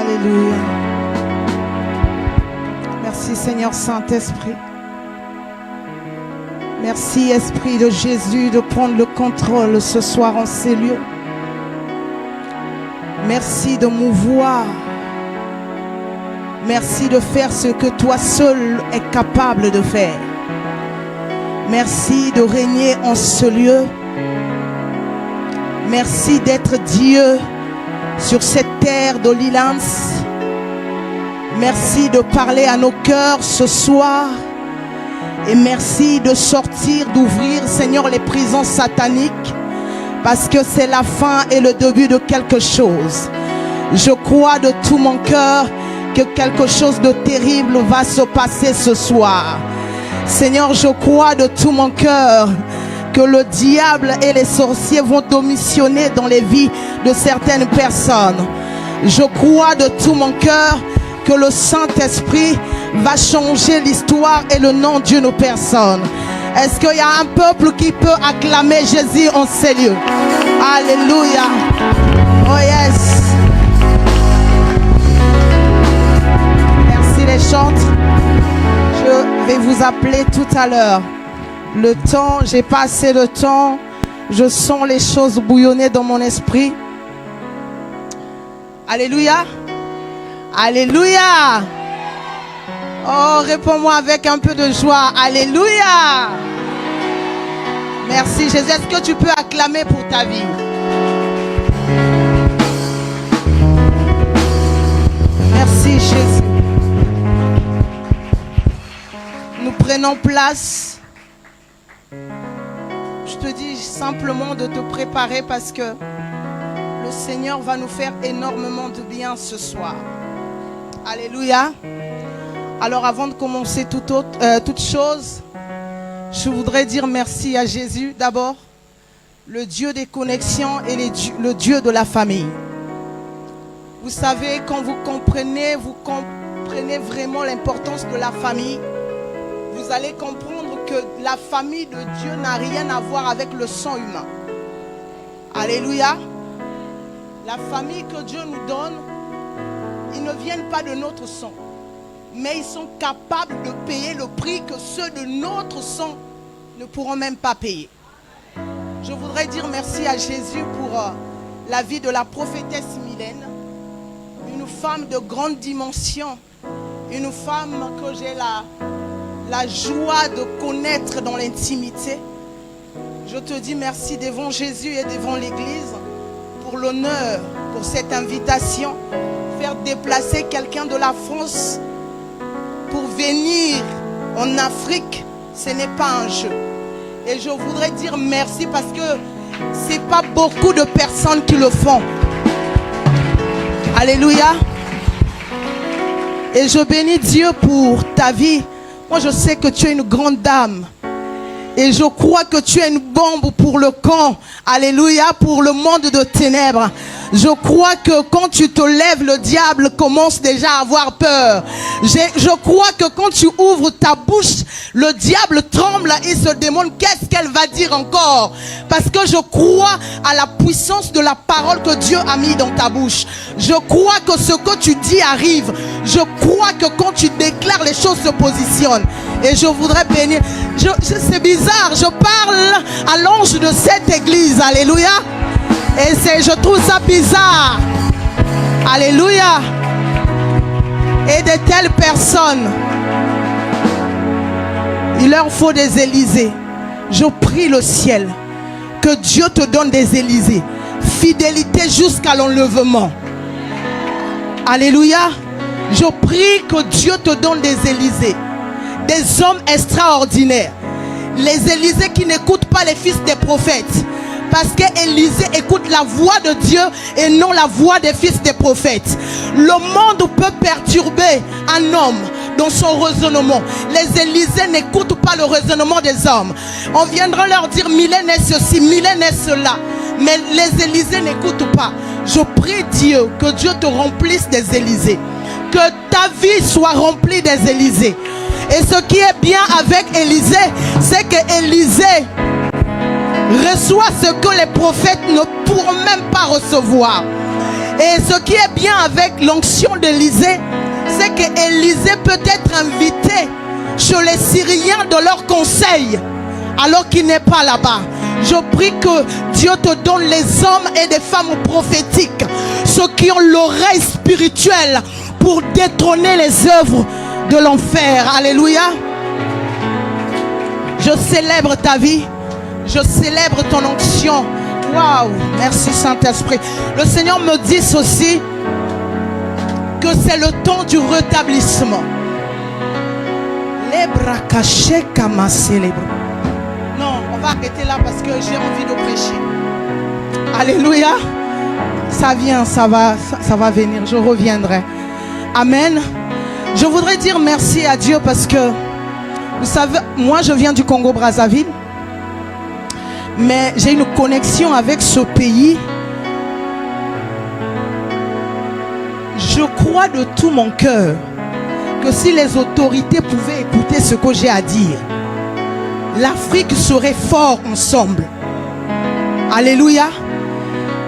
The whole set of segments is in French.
Alléluia. Merci Seigneur Saint-Esprit. Merci Esprit de Jésus de prendre le contrôle ce soir en ces lieux. Merci de mouvoir. Merci de faire ce que toi seul es capable de faire. Merci de régner en ce lieu. Merci d'être Dieu sur cette terre d'Holy-Lance. Merci de parler à nos cœurs ce soir. Et merci de sortir, d'ouvrir, Seigneur, les prisons sataniques. Parce que c'est la fin et le début de quelque chose. Je crois de tout mon cœur que quelque chose de terrible va se passer ce soir. Seigneur, je crois de tout mon cœur que le diable et les sorciers vont démissionner dans les vies de certaines personnes. Je crois de tout mon cœur que le Saint-Esprit va changer l'histoire et le nom d'une personne. Est-ce qu'il y a un peuple qui peut acclamer Jésus en ces lieux? Alléluia. Oh yes. Merci les chantres. Je vais vous appeler tout à l'heure. Le temps, j'ai pas assez de temps. Je sens les choses bouillonner dans mon esprit. Alléluia. Alléluia. Oh, réponds-moi avec un peu de joie. Alléluia. Merci Jésus. Est-ce que tu peux acclamer pour ta vie? Merci Jésus. Nous prenons place. Je te dis simplement de te préparer parce que le Seigneur va nous faire énormément de bien ce soir. Alléluia. Alors avant de commencer toute chose, je voudrais dire merci à Jésus d'abord, le Dieu des connexions et le Dieu de la famille. Vous savez, quand vous comprenez vraiment l'importance de la famille, vous allez comprendre que la famille de Dieu n'a rien à voir avec le sang humain. Alléluia. La famille que Dieu nous donne, ils ne viennent pas de notre sang. Mais ils sont capables de payer le prix que ceux de notre sang ne pourront même pas payer. Je voudrais dire merci à Jésus pour la vie de la prophétesse Mylène. Une femme de grande dimension. Une femme que j'ai la joie de connaître dans l'intimité. Je te dis merci devant Jésus et devant l'Église pour l'honneur, pour cette invitation. Faire déplacer quelqu'un de la France pour venir en Afrique, ce n'est pas un jeu. Et je voudrais dire merci parce que ce n'est pas beaucoup de personnes qui le font. Alléluia. Et je bénis Dieu pour ta vie. Moi je sais que tu es une grande dame. Et je crois que tu es une bombe pour le camp. Alléluia, pour le monde de ténèbres. Je crois que quand tu te lèves, le diable commence déjà à avoir peur. Je crois que quand tu ouvres ta bouche, le diable tremble et se demande qu'est-ce qu'elle va dire encore. Parce que je crois à la puissance de la parole que Dieu a mis dans ta bouche. Je crois que ce que tu dis arrive. Je crois que quand tu déclares, les choses se positionnent. Et je voudrais bénir. C'est bizarre, je parle à l'ange de cette église. Alléluia. Et je trouve ça bizarre. Alléluia. Et de telles personnes, il leur faut des Élysées. Je prie le ciel que Dieu te donne des Élysées. Fidélité jusqu'à l'enlèvement. Alléluia. Je prie que Dieu te donne des Élysées. Des hommes extraordinaires. Les Élysées qui n'écoutent pas les fils des prophètes. Parce qu'Élisée écoute la voix de Dieu et non la voix des fils des prophètes. Le monde peut perturber un homme dans son raisonnement. Les Élysées n'écoutent pas le raisonnement des hommes. On viendra leur dire Mylène est ceci, Mylène est cela. Mais les Élysées n'écoutent pas. Je prie Dieu que Dieu te remplisse des Élysées. Que ta vie soit remplie des Élysées. Et ce qui est bien avec Élisée, c'est que Élisée reçoit ce que les prophètes ne pourront même pas recevoir. Et ce qui est bien avec l'onction d'Élisée, c'est qu'Élisée peut être invité chez les Syriens de leur conseil alors qu'il n'est pas là-bas. Je prie que Dieu te donne les hommes et des femmes prophétiques, ceux qui ont l'oreille spirituelle pour détrôner les œuvres de l'enfer. Alléluia. Je célèbre ta vie, je célèbre ton onction. Waouh, merci Saint-Esprit. Le Seigneur me dit ceci, que c'est le temps du rétablissement. Non, on va arrêter là parce que j'ai envie de prêcher. Alléluia. Ça vient, ça va venir, je reviendrai. Amen. Je voudrais dire merci à Dieu parce que, vous savez, moi je viens du Congo-Brazzaville, mais j'ai une connexion avec ce pays. Je crois de tout mon cœur que si les autorités pouvaient écouter ce que j'ai à dire, l'Afrique serait fort ensemble. Alléluia.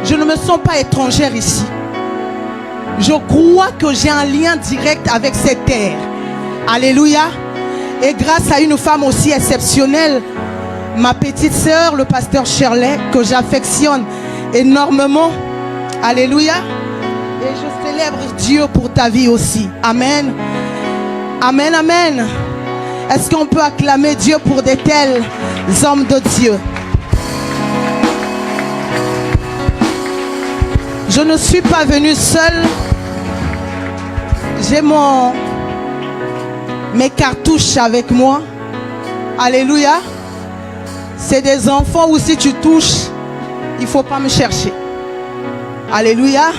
Je ne me sens pas étrangère ici. Je crois que j'ai un lien direct avec cette terre. Alléluia. Et grâce à une femme aussi exceptionnelle, ma petite sœur, le pasteur Shirley, que j'affectionne énormément. Alléluia. Et je célèbre Dieu pour ta vie aussi. Amen. Amen, amen. Est-ce qu'on peut acclamer Dieu pour de tels hommes de Dieu? Je ne suis pas venue seule. J'ai mes cartouches avec moi. Alléluia. C'est des enfants où si tu touches, il ne faut pas me chercher. Alléluia.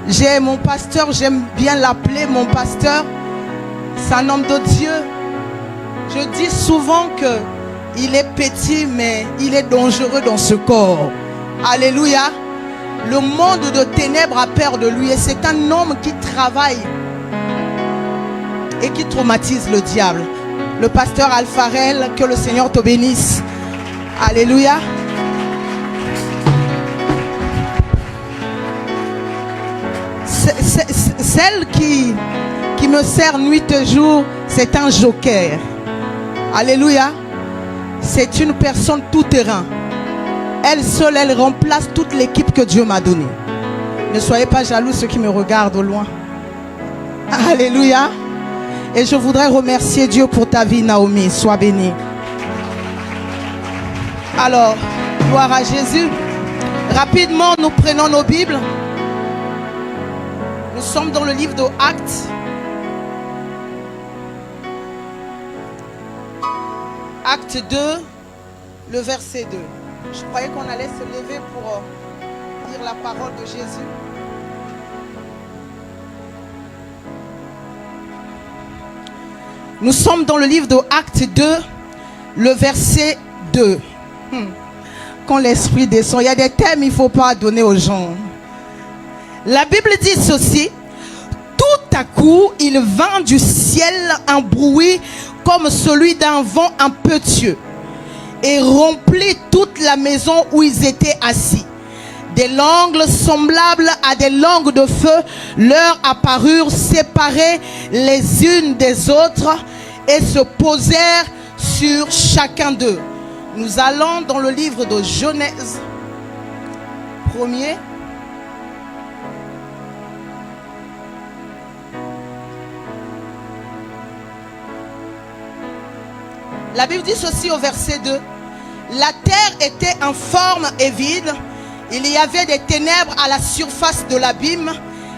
J'ai mon pasteur, j'aime bien l'appeler mon pasteur. C'est un homme de Dieu. Je dis souvent qu'il est petit, mais il est dangereux dans ce corps. Alléluia. Le monde de ténèbres a peur de lui. Et c'est un homme qui travaille et qui traumatise le diable. Le pasteur Alpharel, que le Seigneur te bénisse. Alléluia. Celle qui me sert nuit et jour, c'est un joker. Alléluia. C'est une personne tout terrain. Elle seule, elle remplace toute l'équipe que Dieu m'a donnée. Ne soyez pas jaloux ceux qui me regardent au loin. Alléluia. Et je voudrais remercier Dieu pour ta vie, Naomi. Sois bénie. Alors, gloire à Jésus. Rapidement, nous prenons nos Bibles. Nous sommes dans le livre de Actes. Acte 2, le verset 2. Je croyais qu'on allait se lever pour lire la parole de Jésus. Nous sommes dans le livre de Acte 2, le verset 2. Quand l'Esprit descend, il y a des thèmes qu'il ne faut pas donner aux gens. La Bible dit ceci. Tout à coup, il vint du ciel un bruit comme celui d'un vent impétueux et remplit toute la maison où ils étaient assis. Des langues semblables à des langues de feu leur apparurent séparées les unes des autres et se posèrent sur chacun d'eux. Nous allons dans le livre de Genèse 1er. La Bible dit ceci au verset 2. La terre était informe et vide. Il y avait des ténèbres à la surface de l'abîme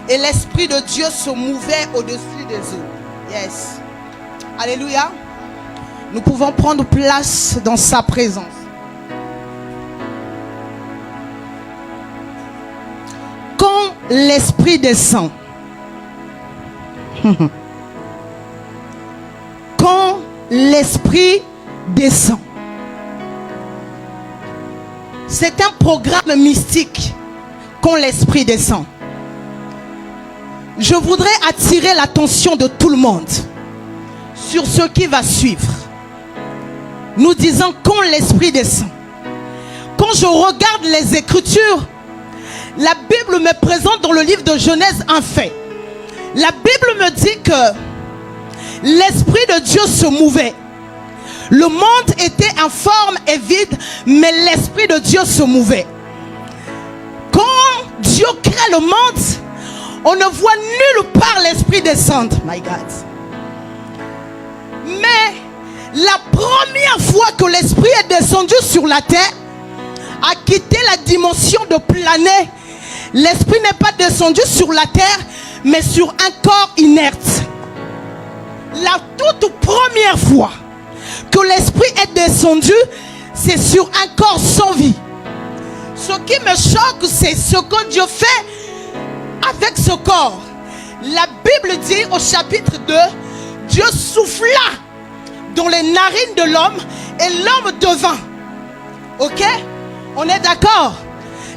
et l'Esprit de Dieu se mouvait au-dessus des eaux. Yes. Alléluia. Nous pouvons prendre place dans sa présence. Quand l'Esprit descend, quand l'Esprit descend, c'est un programme mystique. Quand l'Esprit descend, je voudrais attirer l'attention de tout le monde sur ce qui va suivre. Nous disons quand l'Esprit descend. Quand je regarde les Écritures, la Bible me présente dans le livre de Genèse un fait. La Bible me dit que l'Esprit de Dieu se mouvait. Le monde était informe et vide, mais l'Esprit de Dieu se mouvait. Quand Dieu crée le monde, on ne voit nulle part l'Esprit descendre. My God. Mais la première fois que l'Esprit est descendu sur la terre, a quitté la dimension de planer, l'Esprit n'est pas descendu sur la terre, mais sur un corps inerte. La toute première fois que l'Esprit est descendu, c'est sur un corps sans vie. Ce qui me choque, c'est ce que Dieu fait avec ce corps. La Bible dit au chapitre 2, Dieu souffla dans les narines de l'homme et l'homme devint. Ok? On est d'accord?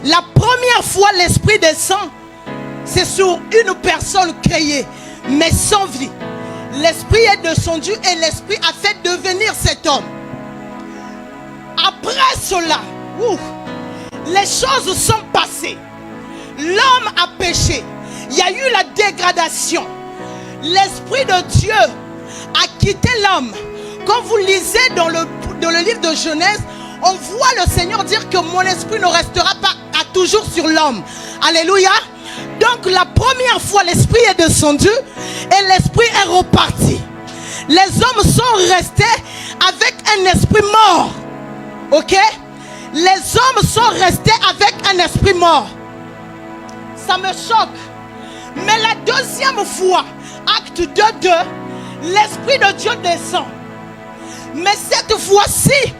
La première fois l'Esprit descend, c'est sur une personne créée, mais sans vie. L'Esprit est descendu et l'Esprit a fait devenir cet homme. Après cela, les choses sont passées. L'homme a péché. Il y a eu la dégradation. L'Esprit de Dieu a quitté l'homme. Quand vous lisez dans le livre de Genèse, on voit le Seigneur dire que mon esprit ne restera pas à toujours sur l'homme. Alléluia. Donc la première fois l'Esprit est descendu et l'Esprit est reparti. Les hommes sont restés avec un esprit mort. Ok? Les hommes sont restés avec un esprit mort. Ça me choque. Mais la deuxième fois, acte 2:2, l'Esprit de Dieu descend. Mais cette fois-ci,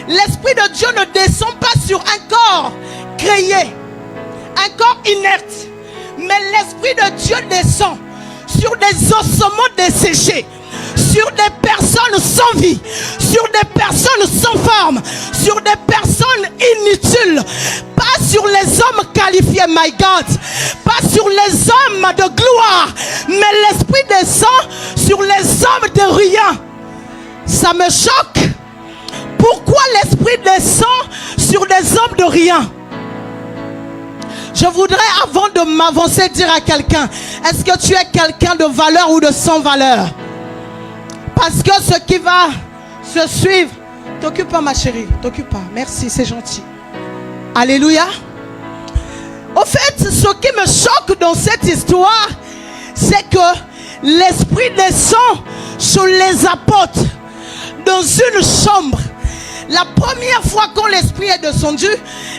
l'Esprit de Dieu ne descend pas sur un corps créé, un corps inerte. Mais l'Esprit de Dieu descend sur des ossements desséchés, sur des personnes sans vie, sur des personnes sans forme, sur des personnes inutiles, pas sur les hommes qualifiés, my God, pas sur les hommes de gloire, mais l'Esprit descend sur les hommes de rien. Ça me choque. Pourquoi l'Esprit descend sur des hommes de rien? Je voudrais, avant de m'avancer, dire à quelqu'un, est-ce que tu es quelqu'un de valeur ou de sans valeur? Parce que ce qui va se suivre, t'occupe pas ma chérie, t'occupe pas, merci, c'est gentil. Alléluia. Au fait, ce qui me choque dans cette histoire, c'est que l'Esprit descend sur les apôtres dans une chambre. La première fois quand l'Esprit est descendu,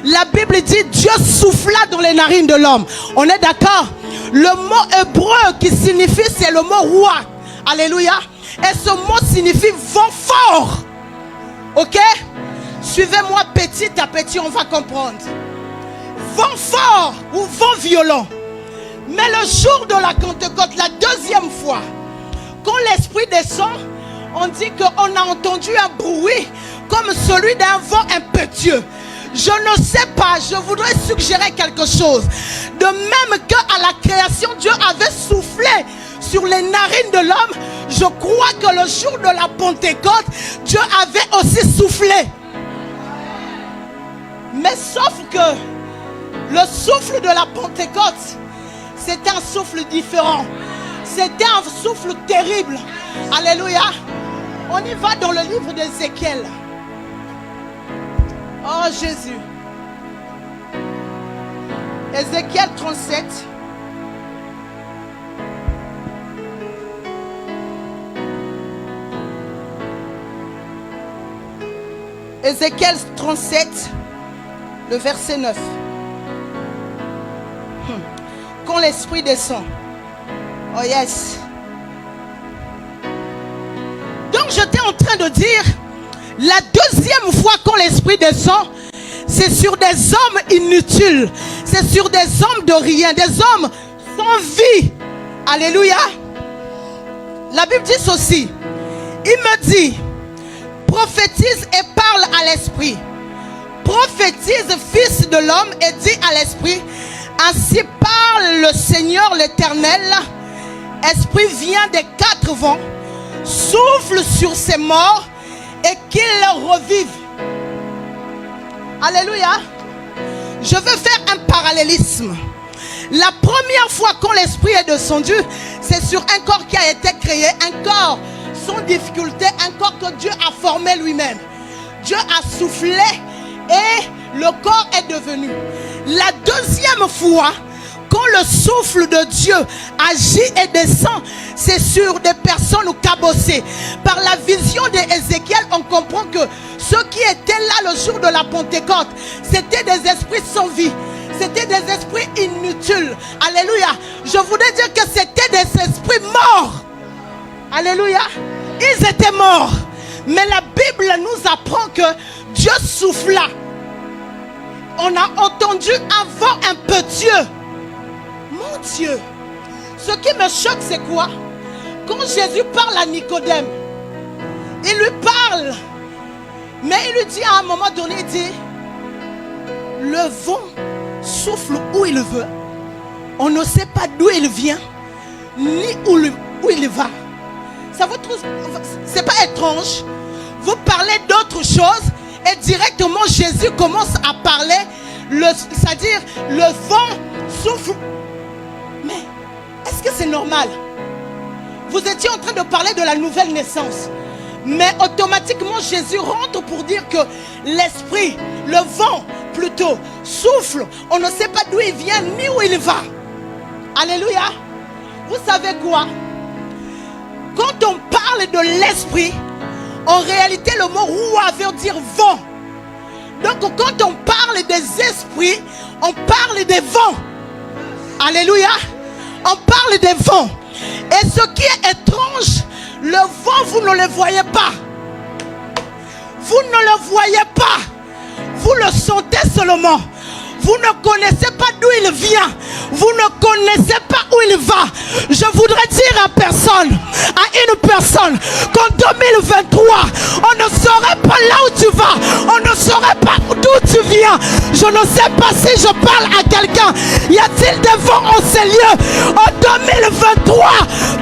la Bible dit Dieu souffla dans les narines de l'homme. On est d'accord? Le mot hébreu qui signifie, c'est le mot roi. Alléluia. Et ce mot signifie vent fort. Ok? Suivez-moi petit à petit, on va comprendre. Vent fort ou vent violent. Mais le jour de la Pentecôte, la deuxième fois, quand l'Esprit descend, on dit qu'on a entendu un bruit comme celui d'un vent impétueux. Je ne sais pas, je voudrais suggérer quelque chose. De même qu'à la création, Dieu avait soufflé sur les narines de l'homme, je crois que le jour de la Pentecôte, Dieu avait aussi soufflé. Mais sauf que le souffle de la Pentecôte, c'était un souffle différent. C'était un souffle terrible. Alléluia. On y va dans le livre d'Ézéchiel. Oh Jésus. Ézéchiel 37. Ézéchiel 37, le verset 9. Quand l'Esprit descend. Oh yes. Donc j'étais en train de dire, la deuxième fois quand l'Esprit descend, c'est sur des hommes inutiles, c'est sur des hommes de rien, des hommes sans vie. Alléluia. La Bible dit ceci. Il me dit, prophétise et parle à l'Esprit. Prophétise, fils de l'homme, et dis à l'Esprit, ainsi parle le Seigneur l'Éternel. Esprit vient des quatre vents, souffle sur ces morts et qu'ils revivent. Alléluia. Je veux faire un parallélisme. La première fois quand l'esprit est descendu, c'est sur un corps qui a été créé, un corps sans difficulté, un corps que Dieu a formé lui-même. Dieu a soufflé et le corps est devenu. La deuxième fois, quand le souffle de Dieu agit et descend, c'est sur des personnes cabossées. Par la vision d'Ézéchiel, on comprend que ceux qui étaient là le jour de la Pentecôte, c'était des esprits sans vie. C'était des esprits inutiles. Alléluia. Je voudrais dire que c'était des esprits morts. Alléluia. Ils étaient morts. Mais la Bible nous apprend que Dieu souffla. On a entendu un vent impétueux. Mon Dieu. Ce qui me choque, c'est quoi? Quand Jésus parle à Nicodème, il lui parle. Mais il lui dit à un moment donné, il dit, le vent souffle où il veut. On ne sait pas d'où il vient, ni où il va. Ça vous trouve, c'est pas étrange? Vous parlez d'autre chose et directement Jésus commence à parler, c'est-à-dire le vent souffle. Mais est-ce que c'est normal? Vous étiez en train de parler de la nouvelle naissance, mais automatiquement Jésus rentre pour dire que l'esprit, le vent plutôt, souffle. On ne sait pas d'où il vient ni où il va. Alléluia. Vous savez quoi? Quand on parle de l'esprit, en réalité le mot roua veut dire vent. Donc quand on parle des esprits, on parle des vents. Alléluia. On parle des vents. Et ce qui est étrange, le vent, vous ne le voyez pas. Vous ne le voyez pas. Vous le sentez seulement. Vous ne connaissez pas d'où il vient. Vous ne connaissez pas où il va. Je voudrais dire à une personne qu'en 2023, on ne saurait pas là où tu vas. On ne saurait pas d'où tu viens. Je ne sais pas si je parle à quelqu'un. Y a-t-il des vents en ces lieux? En 2023,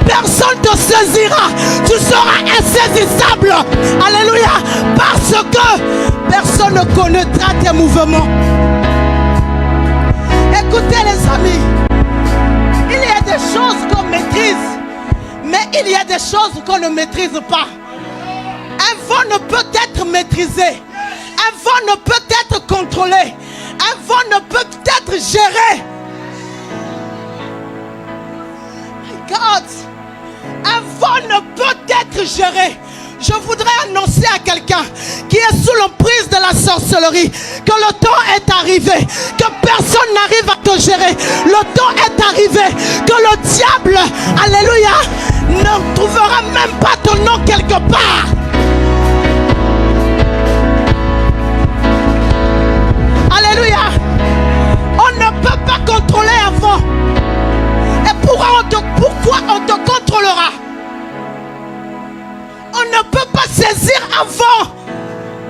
personne ne te saisira. Tu seras insaisissable. Alléluia. Parce que personne ne connaîtra tes mouvements. Écoutez les amis, il y a des choses qu'on maîtrise, mais il y a des choses qu'on ne maîtrise pas. Un vent ne peut être maîtrisé, un vent ne peut être contrôlé, un vent ne peut être géré. My God, un vent ne peut être géré. Je voudrais annoncer à quelqu'un qui est sous l'emprise de la sorcellerie que le temps est arrivé, que personne n'arrive à te gérer. Le temps est arrivé, que le diable, alléluia, ne trouvera même pas ton nom quelque part. Alléluia. On ne peut pas contrôler un vent. Et pourquoi on te contrôlera? On ne peut pas saisir un vent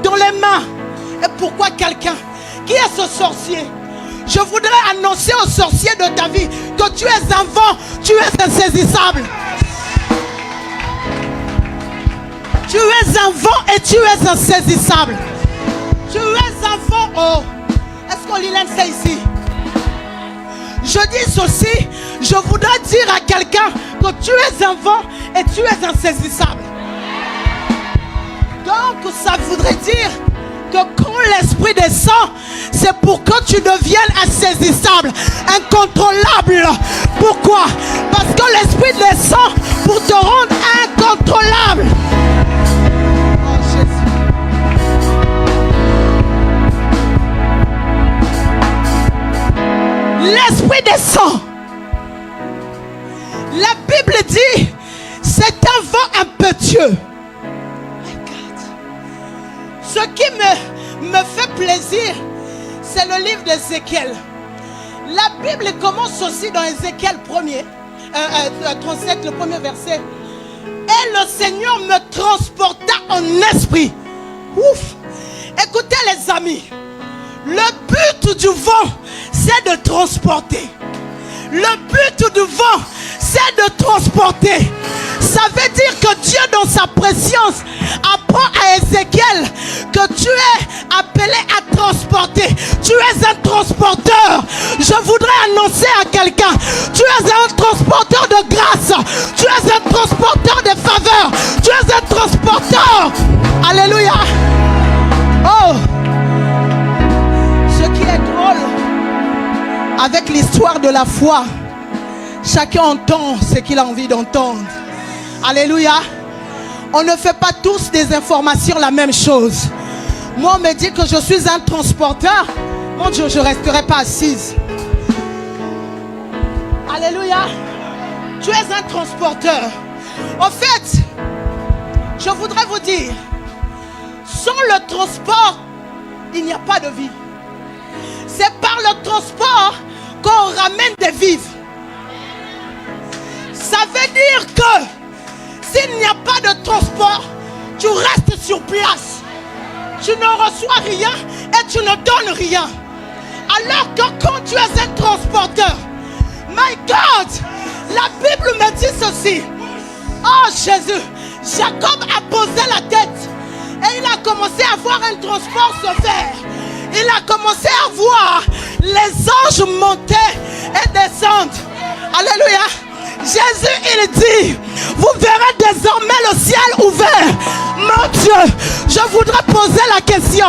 dans les mains. Et pourquoi quelqu'un qui est ce sorcier? Je voudrais annoncer au sorcier de ta vie que tu es un vent, tu es insaisissable. Tu es un vent et tu es insaisissable. Tu es un vent. Oh, est-ce qu'on lit c'est ici? Je dis ceci, je voudrais dire à quelqu'un que tu es un vent et tu es insaisissable. Donc ça voudrait dire que quand l'esprit descend, c'est pour que tu deviennes insaisissable, incontrôlable. Pourquoi? Parce que l'esprit descend pour te rendre incontrôlable. Oh Jésus. L'esprit descend. La Bible dit, c'est un vent impétueux. Ce qui me fait plaisir, c'est le livre d'Ézéchiel. La Bible commence aussi dans Ézéchiel 37, le premier verset. Et le Seigneur me transporta en esprit. Ouf! Écoutez les amis, le but du vent, c'est de transporter. Le but du vent, c'est de transporter. Ça veut dire que Dieu, dans sa préscience, apprend à Ézéchiel que tu es appelé à transporter. Tu es un transporteur. Je voudrais annoncer à quelqu'un, tu es un transporteur de grâce, tu es un transporteur de faveur, tu es un transporteur. Alléluia. Oh, ce qui est drôle avec l'histoire de la foi, chacun entend ce qu'il a envie d'entendre. Alléluia. On ne fait pas tous des informations la même chose. Moi, on me dit que je suis un transporteur. Mon Dieu, je ne resterai pas assise. Alléluia. Tu es un transporteur. En fait, je voudrais vous dire, sans le transport, il n'y a pas de vie. C'est par le transport qu'on ramène des vies. Ça veut dire que s'il n'y a pas de transport, tu restes sur place. Tu ne reçois rien et tu ne donnes rien. Alors que quand tu es un transporteur, my God, la Bible me dit ceci. Oh Jésus, Jacob a posé la tête et il a commencé à voir un transport se faire. Il a commencé à voir les anges monter et descendre. Alléluia. Jésus, il dit, vous verrez désormais le ciel ouvert. Mon Dieu, je voudrais poser la question.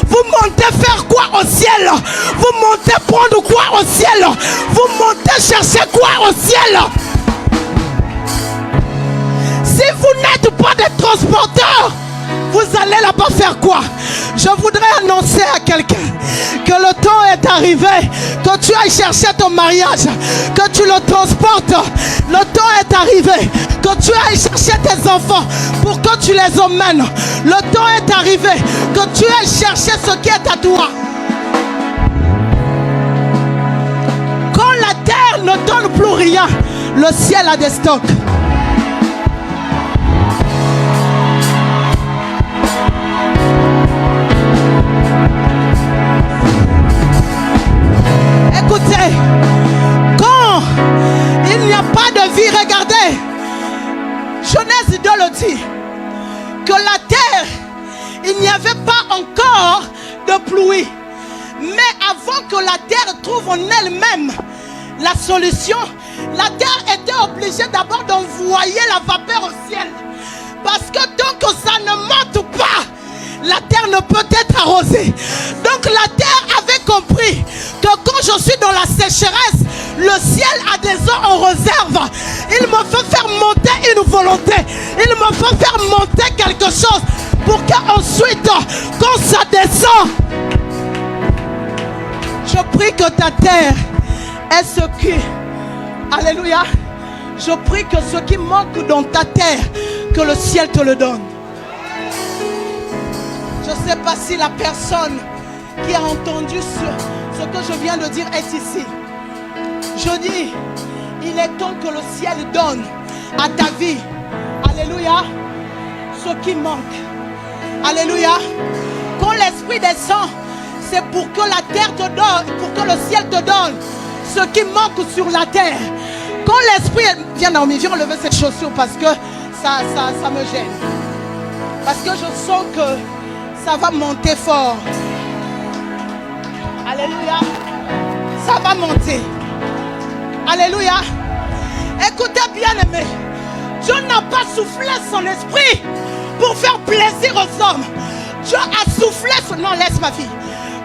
Vous montez faire quoi au ciel? Vous montez prendre quoi au ciel? Vous montez chercher quoi au ciel? Si vous n'êtes pas des transporteurs, vous allez là-bas faire quoi? Je voudrais annoncer à quelqu'un que le temps est arrivé, que tu ailles chercher ton mariage, que tu le transportes. Le temps est arrivé, que tu ailles chercher tes enfants pour que tu les emmènes. Le temps est arrivé, que tu ailles chercher ce qui est à toi. Quand la terre ne donne plus rien, le ciel a des stocks. Écoutez, quand il n'y a pas de vie, regardez, Genèse 2 le dit, que la terre, il n'y avait pas encore de pluie. Mais avant que la terre trouve en elle-même la solution, la terre était obligée d'abord d'envoyer la vapeur au ciel. Parce que tant que ça ne monte pas, la terre ne peut être arrosée. Donc la terre avait compris que quand je suis dans la sécheresse, le ciel a des eaux en réserve. Il me faut faire monter une volonté. Il me faut faire monter quelque chose pour qu'ensuite, quand ça descend, je prie que ta terre est ce qui... Alléluia. Je prie que ce qui manque dans ta terre, que le ciel te le donne. Je ne sais pas si la personne qui a entendu ce que je viens de dire est ici. Je dis, il est temps que le ciel donne à ta vie, alléluia, ce qui manque. Alléluia. Quand l'esprit descend, c'est pour que la terre te donne, pour que le ciel te donne ce qui manque sur la terre. Quand l'esprit... Viens Naomi, viens enlever cette chaussure parce que ça me gêne. Parce que je sens que ça va monter fort. Alléluia. Ça va monter. Alléluia. Écoutez bien aimé. Dieu n'a pas soufflé son esprit pour faire plaisir aux hommes. Dieu a soufflé son... Non, laisse ma fille.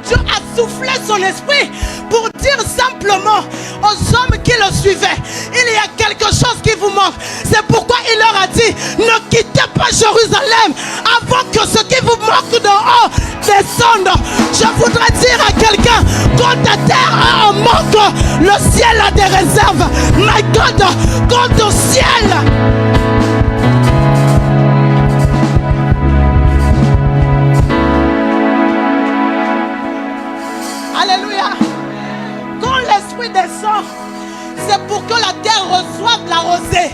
Dieu a soufflé son esprit pour dire simplement aux hommes qui le suivaient, il y a quelque chose qui vous manque. C'est pourquoi il leur a dit, ne quittez pas Jérusalem avant que ce qui vous manque d'en haut descende. Je voudrais dire à quelqu'un, quand ta terre a un manque, le ciel a des réserves. My God, quand au ciel... Alléluia. Quand l'esprit descend, c'est pour que la terre reçoive la rosée.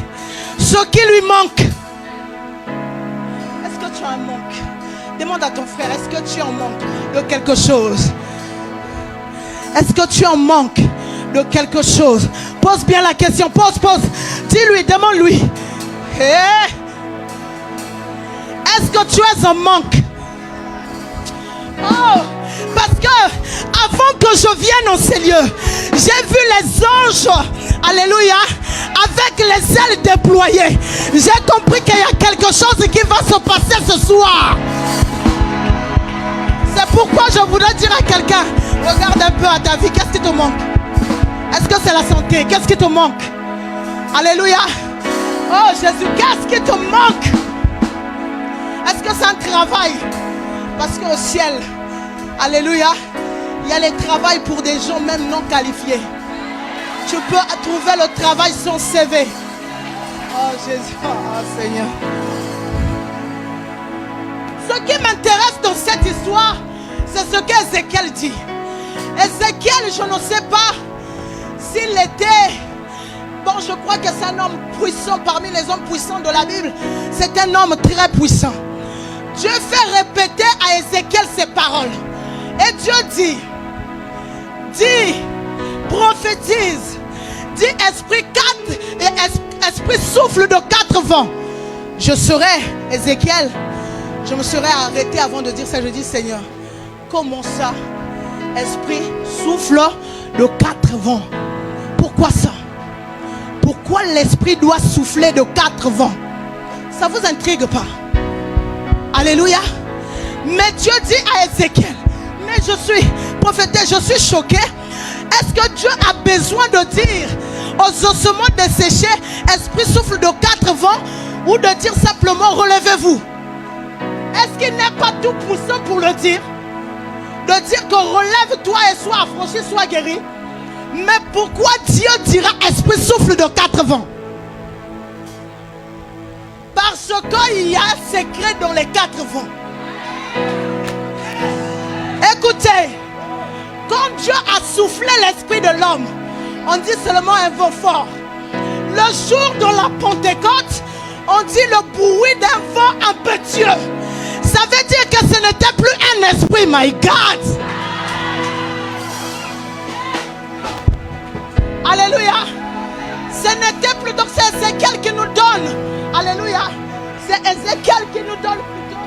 Ce qui lui manque. Est-ce que tu as un manque? Demande à ton frère, est-ce que tu en manques de quelque chose? Est-ce que tu en manques de quelque chose? Pose bien la question, pose. Dis-lui, demande-lui. Hey. Est-ce que tu es en manque? Oh, parce que avant que je vienne en ces lieux, j'ai vu les anges, alléluia, avec les ailes déployées. J'ai compris qu'il y a quelque chose qui va se passer ce soir. C'est pourquoi je voudrais dire à quelqu'un, regarde un peu à ta vie, qu'est-ce qui te manque? Est-ce que c'est la santé? Qu'est-ce qui te manque? Alléluia. Oh Jésus, qu'est-ce qui te manque? Est-ce que c'est un travail? Parce qu'au ciel, alléluia, il y a les travails pour des gens même non qualifiés. Tu peux trouver le travail sans CV. Oh Jésus, oh Seigneur. Ce qui m'intéresse dans cette histoire, c'est ce qu'Ézéchiel dit. Ézéchiel, je ne sais pas s'il était... Bon, je crois que c'est un homme puissant parmi les hommes puissants de la Bible. C'est un homme très puissant. Dieu fait répéter à Ézéchiel ces paroles. Et Dieu dit, prophétise, dit esprit souffle de 4 vents. Je serai, Ézéchiel, je me serais arrêté avant de dire ça. Je dis, Seigneur, comment ça? Esprit souffle de 4 vents. Pourquoi ça? Pourquoi l'esprit doit souffler de 4 vents? Ça vous intrigue pas? Alléluia. Mais Dieu dit à Ézéchiel, mais je suis prophétesse, je suis choqué. Est-ce que Dieu a besoin de dire aux ossements desséchés, esprit souffle de 4 vents, ou de dire simplement relevez-vous? Est-ce qu'il n'est pas tout puissant pour le dire? De dire que relève-toi et sois affranchi, sois guéri. Mais pourquoi Dieu dira esprit souffle de 4 vents? Parce qu'il y a un secret dans les 4 vents. Écoutez, quand Dieu a soufflé l'esprit de l'homme, on dit seulement un vent fort. Le jour de la Pentecôte, on dit le bruit d'un vent impétueux. Ça veut dire que ce n'était plus un esprit, my God. Alléluia. Ce n'était plus, donc c'est Ézéchiel qui nous donne. Alléluia. C'est Ézéchiel qui nous donne plutôt,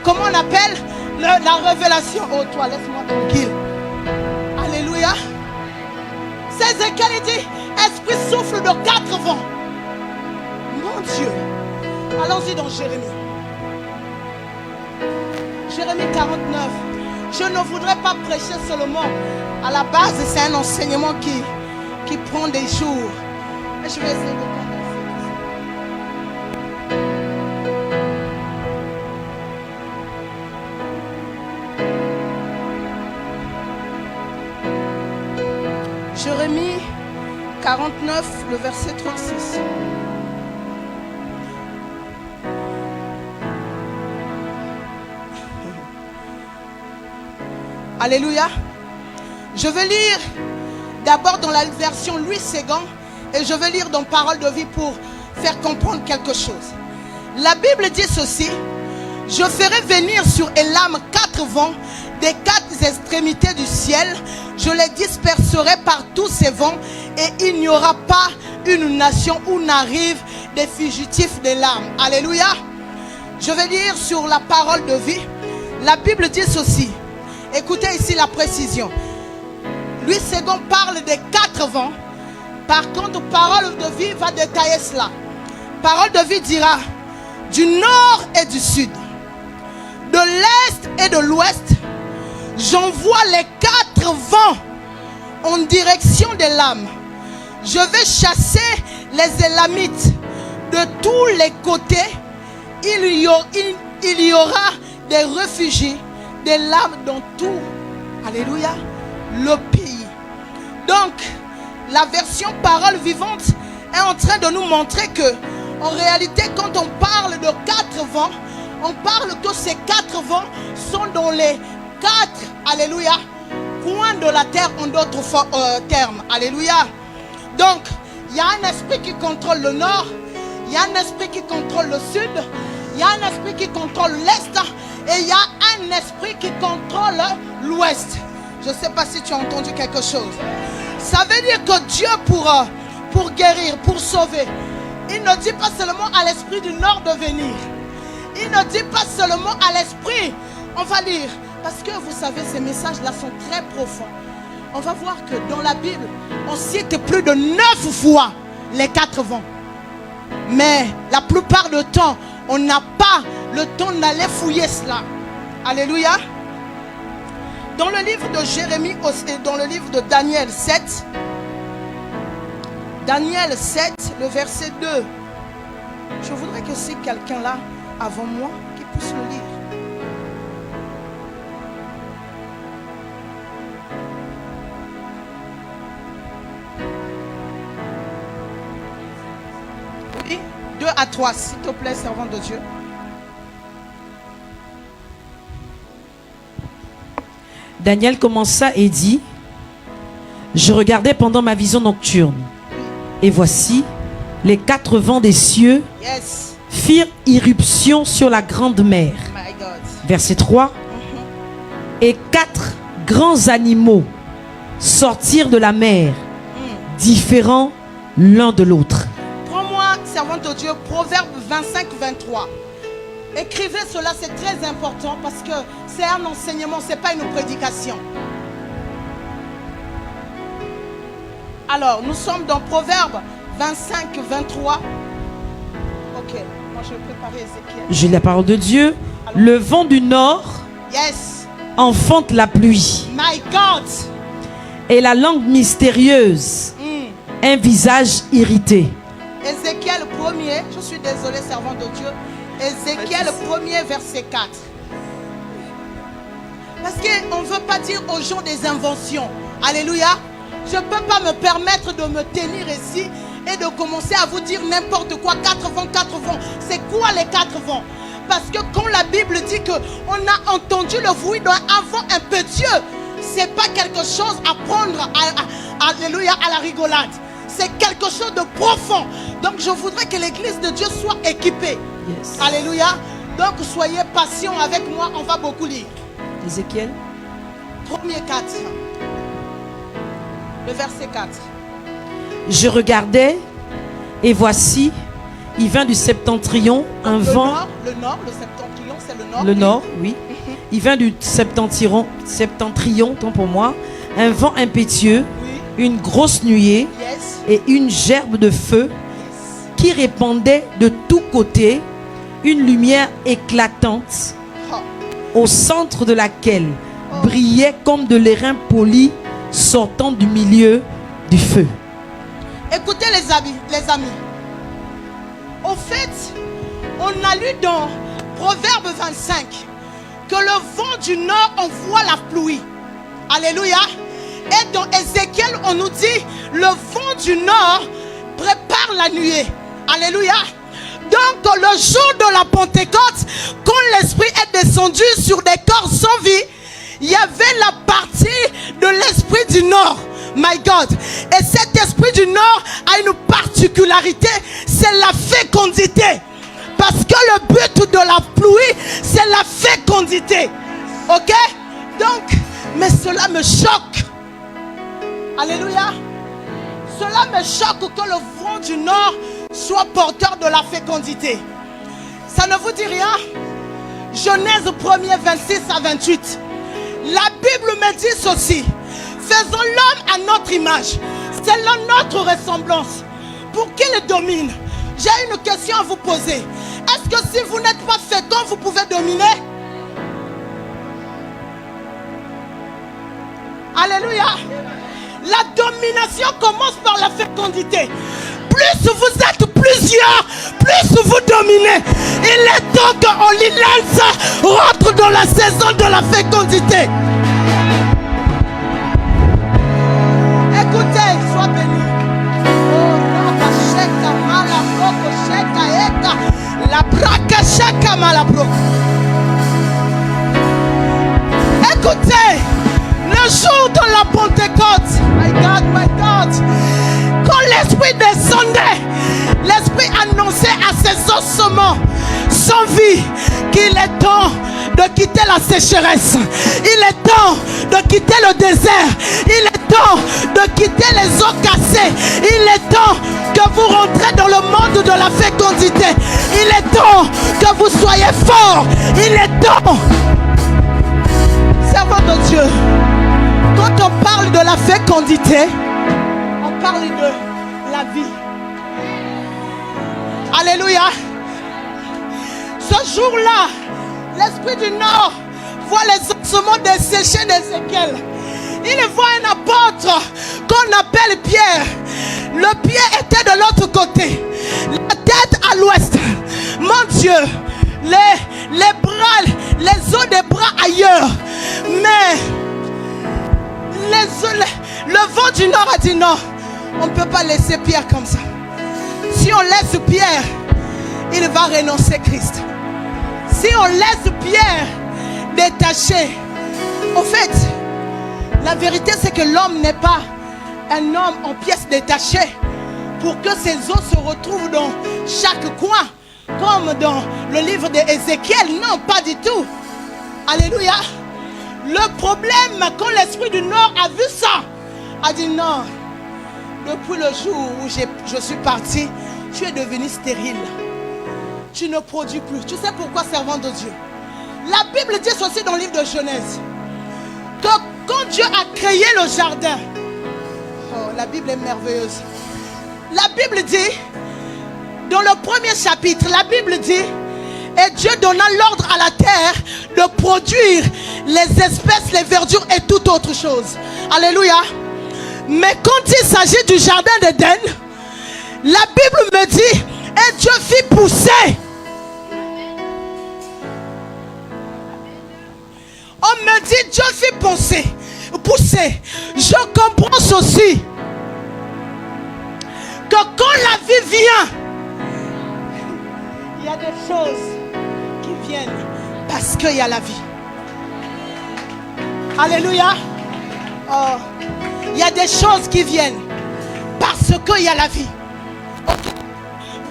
comment on appelle, la révélation. Oh toi, laisse-moi tranquille. Alléluia. C'est Ézéchiel, il dit, esprit souffle de 4 vents. Mon Dieu. Allons-y dans Jérémie. Jérémie 49. Je ne voudrais pas prêcher seulement. À la base, c'est un enseignement qui prend des jours. Mais je vais essayer de condenser. Jérémie 49, le verset 36. Alléluia. Je vais lire d'abord dans la version Louis Ségan et je vais lire dans Parole de vie pour faire comprendre quelque chose. La Bible dit ceci: je ferai venir sur Élam 4 vents des 4 extrémités du ciel. Je les disperserai par tous ces vents et il n'y aura pas une nation où n'arrivent des fugitifs d'Élam. Alléluia. Je vais lire sur la Parole de vie. La Bible dit ceci. Écoutez ici la précision. Louis Ségon parle des 4 vents. Par contre, Parole de vie va détailler cela. Parole de vie dira du nord et du sud, de l'est et de l'ouest, j'envoie les 4 vents en direction d'Élam. Je vais chasser les Élamites de tous les côtés. Il y aura des réfugiés d'Élam dans tout, alléluia, le pays. Donc, la version Parole vivante est en train de nous montrer que, en réalité, quand on parle de 4 vents, on parle que ces 4 vents sont dans les 4, alléluia, coins de la terre en d'autres termes, alléluia. Donc, il y a un esprit qui contrôle le nord, il y a un esprit qui contrôle le sud, il y a un esprit qui contrôle l'est et il y a un esprit qui contrôle l'ouest. Je ne sais pas si tu as entendu quelque chose. Ça veut dire que Dieu pour guérir, pour sauver, il ne dit pas seulement à l'esprit du nord de venir. Il ne dit pas seulement à l'esprit. On va lire. Parce que vous savez, ces messages-là sont très profonds. on va voir que dans la Bible, on cite plus de 9 fois les 4 vents. Mais la plupart du temps, on n'a pas le temps d'aller fouiller cela. Alléluia. Dans le livre de Jérémie et dans le livre de Daniel 7, le verset 2, je voudrais que c'est quelqu'un là, avant moi, qui puisse le lire. Oui, 2 à 3, s'il te plaît, servant de Dieu. Daniel commença et dit: je regardais pendant ma vision nocturne, et voici, les 4 vents des cieux firent irruption sur la grande mer. Verset 3. Et 4 grands animaux sortirent de la mer, différents l'un de l'autre. Prends-moi, servant de Dieu, Proverbe 25-23. Écrivez cela, c'est très important parce que c'est un enseignement, ce n'est pas une prédication. Alors, nous sommes dans Proverbe 25-23. Ok, moi je vais préparer Ézéchiel. J'ai la parole de Dieu. Alors, le vent du nord enfante la pluie. My God. Et la langue mystérieuse, un visage irrité. Ézéchiel 1er, je suis désolé, servant de Dieu. Ézéchiel 1er, verset 4. Parce qu'on ne veut pas dire aux gens des inventions. Alléluia. Je ne peux pas me permettre de me tenir ici et de commencer à vous dire n'importe quoi. 4 vents, 4 vents. C'est quoi les 4 vents? Parce que quand la Bible dit qu'on a entendu le bruit d'un vent impétueux, ce n'est pas quelque chose à prendre alléluia, à la rigolade. C'est quelque chose de profond. Donc je voudrais que l'église de Dieu soit équipée. Alléluia. Donc soyez patients avec moi, on va beaucoup lire. Ézéchiel 1er 4. Le verset 4. Je regardais et voici, il vint du septentrion un vent. Le septentrion, c'est le nord. Le nord, oui. Il vint du septentrion, tant pour moi, un vent impétueux, une grosse nuée et une gerbe de feu qui répandait de tous côtés une lumière éclatante, au centre de laquelle brillait comme de l'airain poli sortant du milieu du feu. Écoutez les amis. Au fait, on a lu dans Proverbe 25 que le vent du nord envoie la pluie. Alléluia. Et dans Ézéchiel, on nous dit le vent du nord prépare la nuée. Alléluia. Donc le jour de la Pentecôte, quand l'Esprit est descendu sur des corps sans vie, il y avait la partie de l'Esprit du Nord. My God. Et cet Esprit du Nord a une particularité, c'est la fécondité. Parce que le but de la pluie, c'est la fécondité. Ok? Donc, mais cela me choque. Alléluia. Cela me choque que le vent du Nord soit porteur de la fécondité. Ça ne vous dit rien? Genèse 1er, 26 à 28. La Bible me dit ceci: faisons l'homme à notre image, selon notre ressemblance, pour qu'il domine. J'ai une question à vous poser. Est-ce que si vous n'êtes pas fécond, vous pouvez dominer? Alléluia. La domination commence par la fécondité. Plus vous êtes plusieurs, plus vous dominez. Il est temps que Holy Lands rentre dans la saison de la fécondité. Écoutez, sois béni. Écoutez, le jour de la Pentecôte, my God, quand l'Esprit descendait, l'Esprit annonçait à ses ossements sans vie qu'il est temps de quitter la sécheresse. Il est temps de quitter le désert. Il est temps de quitter les eaux cassées. Il est temps que vous rentrez dans le monde de la fécondité. Il est temps que vous soyez forts. Il est temps. Servant de Dieu, quand Quand on parle de la fécondité, on parle de la vie. Alléluia. Ce jour-là, l'Esprit du Nord voit les ossements desséchés d'Ézéchiel. Il voit un apôtre qu'on appelle Pierre. Le pied était de l'autre côté, la tête à l'ouest. Mon Dieu, les bras, les os des bras ailleurs. Mais le vent du Nord a dit non, on ne peut pas laisser Pierre comme ça. Si on laisse Pierre, il va renoncer Christ. Si on laisse Pierre détaché, au fait, la vérité c'est que l'homme n'est pas un homme en pièces détachées pour que ses os se retrouvent dans chaque coin, comme dans le livre d'Ézéchiel. Non, pas du tout. Alléluia. Le problème, quand l'Esprit du Nord a vu ça, a dit non, depuis le jour où je suis parti, tu es devenu stérile. Tu ne produis plus. Tu sais pourquoi, servant de Dieu? La Bible dit ceci dans le livre de Genèse, que quand Dieu a créé le jardin, oh, la Bible est merveilleuse. La Bible dit, dans le premier chapitre, la Bible dit, et Dieu donna l'ordre à la terre de produire les espèces, les verdures et toute autre chose. Alléluia. Mais quand il s'agit du jardin d'Éden, la Bible me dit, et Dieu fit pousser. On me dit, Dieu fit pousser. Je comprends ceci, que quand la vie vient, il y a des choses qui viennent parce qu'il y a la vie. Alléluia. Oh, il y a des choses qui viennent parce qu'il y a la vie. Okay.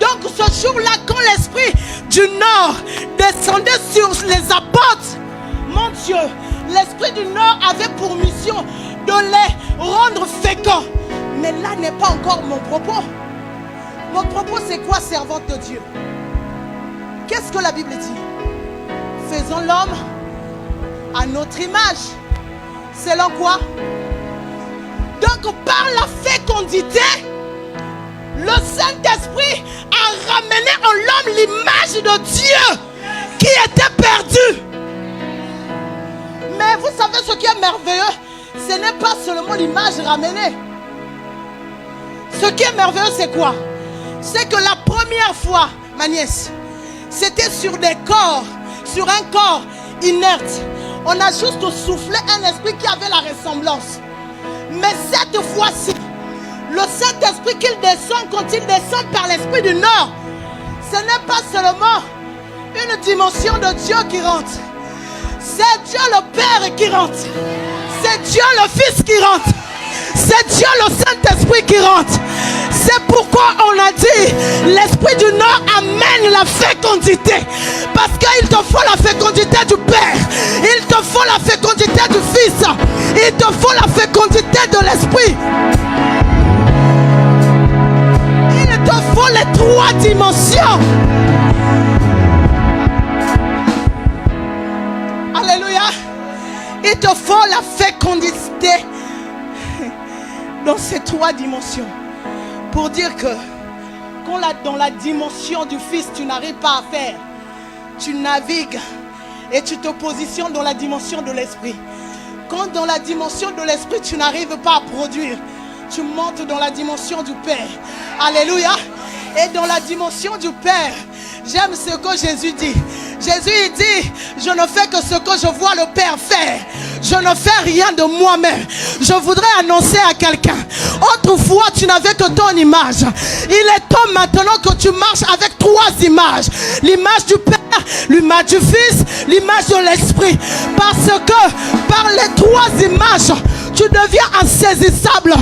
Donc ce jour-là, quand l'Esprit du Nord descendait sur les apôtres, mon Dieu, l'Esprit du Nord avait pour mission de les rendre féconds. Mais là n'est pas encore mon propos. Mon propos c'est quoi, servante de Dieu? Qu'est-ce que la Bible dit? Faisons l'homme à notre image. Selon quoi? Donc par la fécondité, le Saint-Esprit a ramené en l'homme l'image de Dieu qui était perdue. Mais vous savez ce qui est merveilleux? Ce n'est pas seulement l'image ramenée. Ce qui est merveilleux c'est quoi? C'est que la première fois, ma nièce, c'était sur des corps, sur un corps inerte. On a juste soufflé un esprit qui avait la ressemblance. Mais cette fois-ci, le Saint-Esprit qu'il descend, quand il descend par l'Esprit du Nord, ce n'est pas seulement une dimension de Dieu qui rentre. C'est Dieu le Père qui rentre. C'est Dieu le Fils qui rentre. C'est Dieu le Saint-Esprit qui rentre. C'est pourquoi on a dit, l'Esprit du Nord amène la fécondité. Parce qu'il te faut la fécondité du Père. Il te faut la fécondité du Fils. Il te faut la fécondité de l'Esprit. Il te faut les trois dimensions. Alléluia. Il te faut la fécondité dans ces trois dimensions. Pour dire que quand dans la dimension du Fils tu n'arrives pas à faire, tu navigues et tu te positionnes dans la dimension de l'Esprit. Quand dans la dimension de l'Esprit tu n'arrives pas à produire, tu montes dans la dimension du Père. Alléluia. Et dans la dimension du Père, j'aime ce que Jésus dit. Jésus il dit, je ne fais que ce que je vois le Père faire. Je ne fais rien de moi-même. Je voudrais annoncer à quelqu'un, autrefois tu n'avais que ton image. Il est temps maintenant que tu marches avec trois images. L'image du Père, l'image du Fils, l'image de l'Esprit. Parce que par les trois images, tu deviens insaisissable.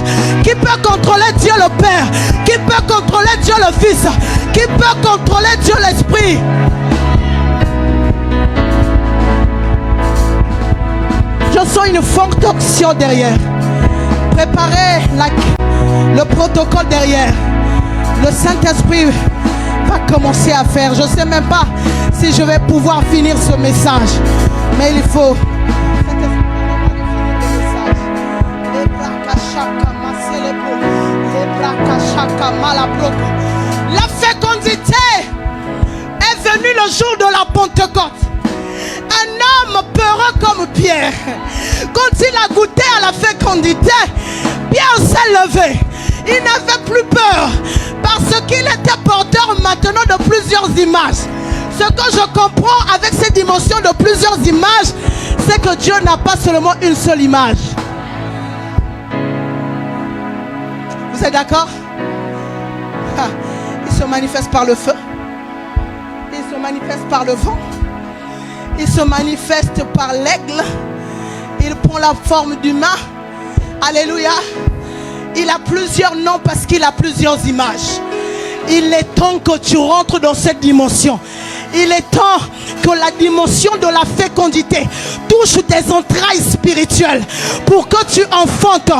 Qui peut contrôler Dieu le Père? Qui peut contrôler Dieu le Fils? Qui peut contrôler Dieu l'Esprit? Je sens une forte option derrière. Préparez le protocole derrière. Le Saint-Esprit va commencer à faire. Je ne sais même pas si je vais pouvoir finir ce message. Mais il faut. La fécondité est venue le jour de la Pentecôte. Un homme peureux comme Pierre, quand il a goûté à la fécondité, Pierre s'est levé. Il n'avait plus peur parce qu'il était porteur maintenant de plusieurs images. Ce que je comprends avec cette dimension de plusieurs images, c'est que Dieu n'a pas seulement une seule image. Vous êtes d'accord? Il se manifeste par le feu. Il se manifeste par le vent. Il se manifeste par l'aigle. Il prend la forme d'humain. Alléluia. Il a plusieurs noms parce qu'il a plusieurs images. Il est temps que tu rentres dans cette dimension. Il est temps que la dimension de la fécondité touche tes entrailles spirituelles pour que tu enfantes.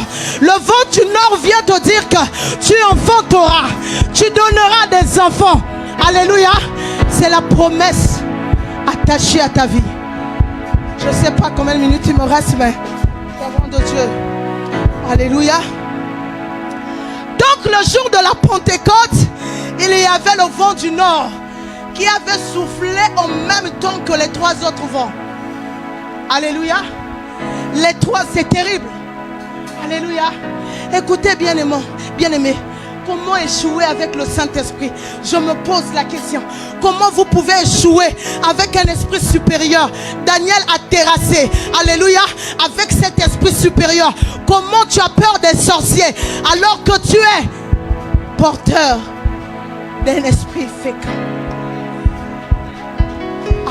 Le vent du nord vient te dire que tu enfanteras. Tu donneras des enfants. Alléluia. C'est la promesse attachée à ta vie. Je ne sais pas combien de minutes il me reste, mais servant de Dieu. Alléluia. Donc le jour de la Pentecôte, il y avait le vent du nord qui avait soufflé en même temps que les trois autres vents. Alléluia. Les trois, c'est terrible. Alléluia. Écoutez, bien-aimés, comment échouer avec le Saint-Esprit? Je me pose la question. Comment vous pouvez échouer avec un esprit supérieur? Daniel a terrassé. Alléluia. Avec cet esprit supérieur. Comment tu as peur des sorciers alors que tu es porteur d'un esprit fécond?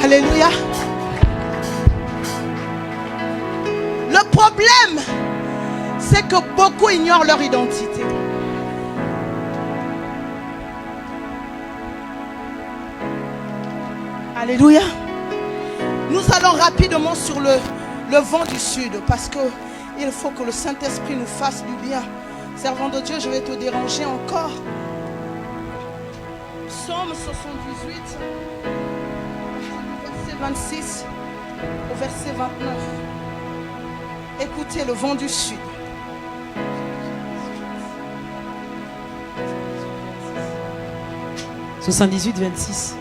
Alléluia. Le problème, c'est que beaucoup ignorent leur identité. Alléluia. Nous allons rapidement sur le vent du sud parce que il faut que le Saint-Esprit nous fasse du bien. Servant de Dieu, je vais te déranger encore. Psaume 78, verset 26 au verset 29. Écoutez le vent du sud. « 78, 26.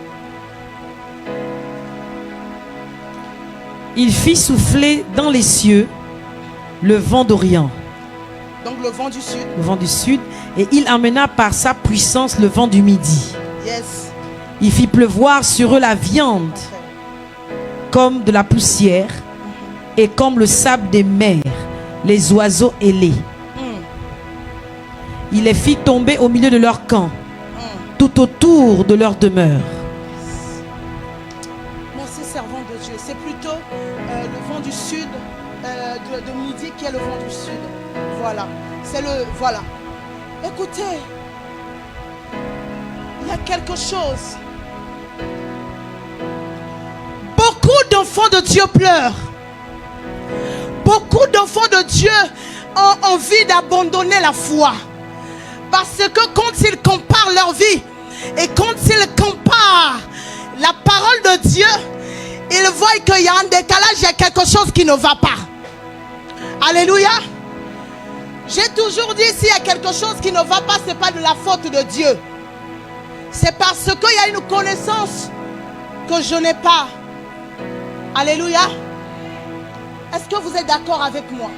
Il fit souffler dans les cieux le vent d'Orient. » Donc le vent du sud. Le vent du sud. Et il amena par sa puissance le vent du midi. Yes. Il fit pleuvoir sur eux la viande comme de la poussière et comme le sable des mers, les oiseaux ailés. Il les fit tomber au milieu de leur camp, tout autour de leur demeure. Merci, servant de Dieu. C'est plutôt le vent du sud, de midi qui est le vent du sud. Voilà. C'est le... Voilà. Écoutez, il y a quelque chose. Beaucoup d'enfants de Dieu pleurent. Beaucoup d'enfants de Dieu ont envie d'abandonner la foi. Parce que quand ils comparent leur vie et quand ils comparent la parole de Dieu, ils voient qu'il y a un décalage, il y a quelque chose qui ne va pas. Alléluia. J'ai toujours dit, s'il y a quelque chose qui ne va pas, ce n'est pas de la faute de Dieu. C'est parce qu'il y a une connaissance que je n'ai pas. Alléluia. Est-ce que vous êtes d'accord avec moi?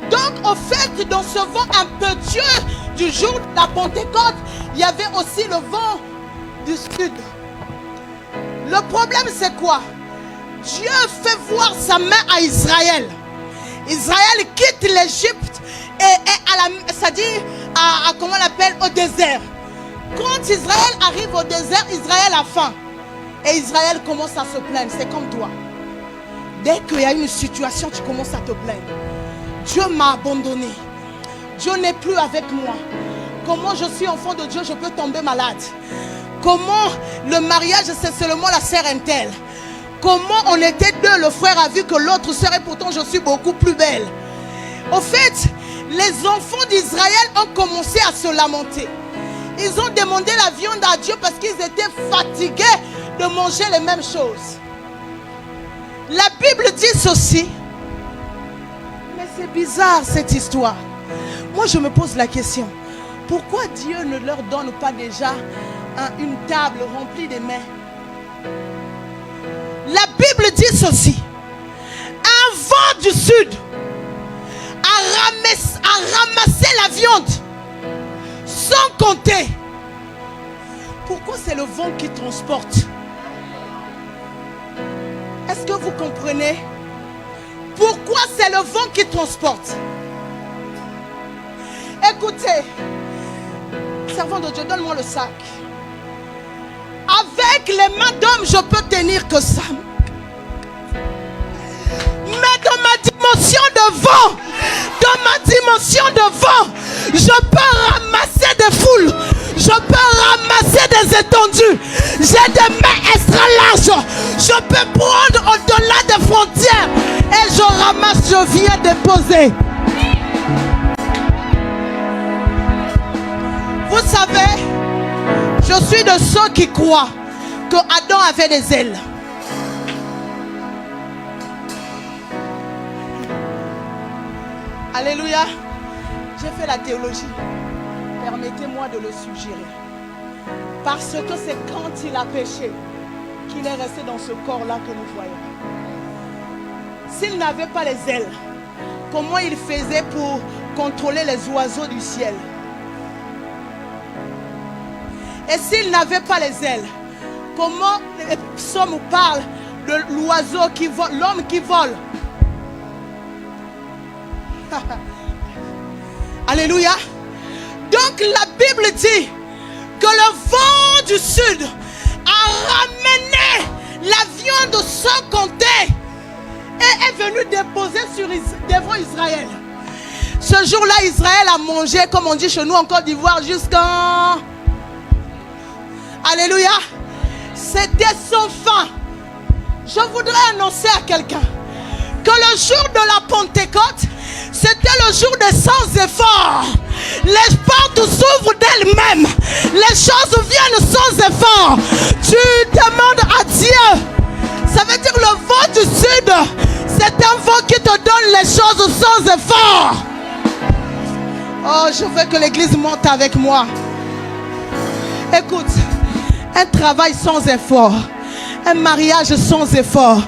Donc, au fait, dans ce vent impétueux du jour de la Pentecôte, il y avait aussi le vent du sud. Le problème, c'est quoi? Dieu fait voir sa main à Israël. Israël quitte l'Égypte et c'est-à-dire comment on l'appelle, au désert. Quand Israël arrive au désert, Israël a faim. Et Israël commence à se plaindre. C'est comme toi. Dès qu'il y a une situation, tu commences à te plaindre. Dieu m'a abandonné. Dieu n'est plus avec moi. Comment je suis enfant de Dieu, je peux tomber malade? Comment le mariage, c'est seulement la sœur Intel? Comment on était deux, le frère a vu que l'autre sœur et pourtant je suis beaucoup plus belle. Au fait, les enfants d'Israël ont commencé à se lamenter. Ils ont demandé la viande à Dieu parce qu'ils étaient fatigués de manger les mêmes choses. La Bible dit ceci. Mais c'est bizarre cette histoire. Moi je me pose la question, pourquoi Dieu ne leur donne pas déjà une table remplie de mets? La Bible dit ceci: un vent du sud a ramassé la viande sans compter. Pourquoi c'est le vent qui transporte? Est-ce que vous comprenez? Pourquoi c'est le vent qui transporte? Écoutez, servant de Dieu, donne-moi le sac. Avec les mains d'homme, je peux tenir que ça. Mais dans ma dimension de vent, je peux ramasser des foules. Je peux ramasser des étendues. J'ai des mains extra larges. Je peux prendre au-delà des frontières. Et je ramasse, je viens déposer. Vous savez, je suis de ceux qui croient que Adam avait des ailes. Alléluia. J'ai fait la théologie. Permettez-moi de le suggérer. Parce que c'est quand il a péché qu'il est resté dans ce corps-là que nous voyons. S'il n'avait pas les ailes, comment il faisait pour contrôler les oiseaux du ciel? Et s'il n'avait pas les ailes, comment les psaumes parlent de l'oiseau qui vole, l'homme qui vole? Alléluia. Donc la Bible dit que le vent du sud a ramené la viande sans compter et est venu déposer devant Israël. Ce jour-là, Israël a mangé, comme on dit chez nous en Côte d'Ivoire, jusqu'en... Alléluia. C'était sans fin. Je voudrais annoncer à quelqu'un que le jour de la Pentecôte, c'était le jour des sans efforts. Les portes s'ouvrent d'elles-mêmes. Les choses viennent sans effort. Tu demandes à Dieu. Ça veut dire le vent du sud, c'est un vent qui te donne les choses sans effort. Oh, je veux que l'église monte avec moi. Écoute, un travail sans effort, un mariage sans effort.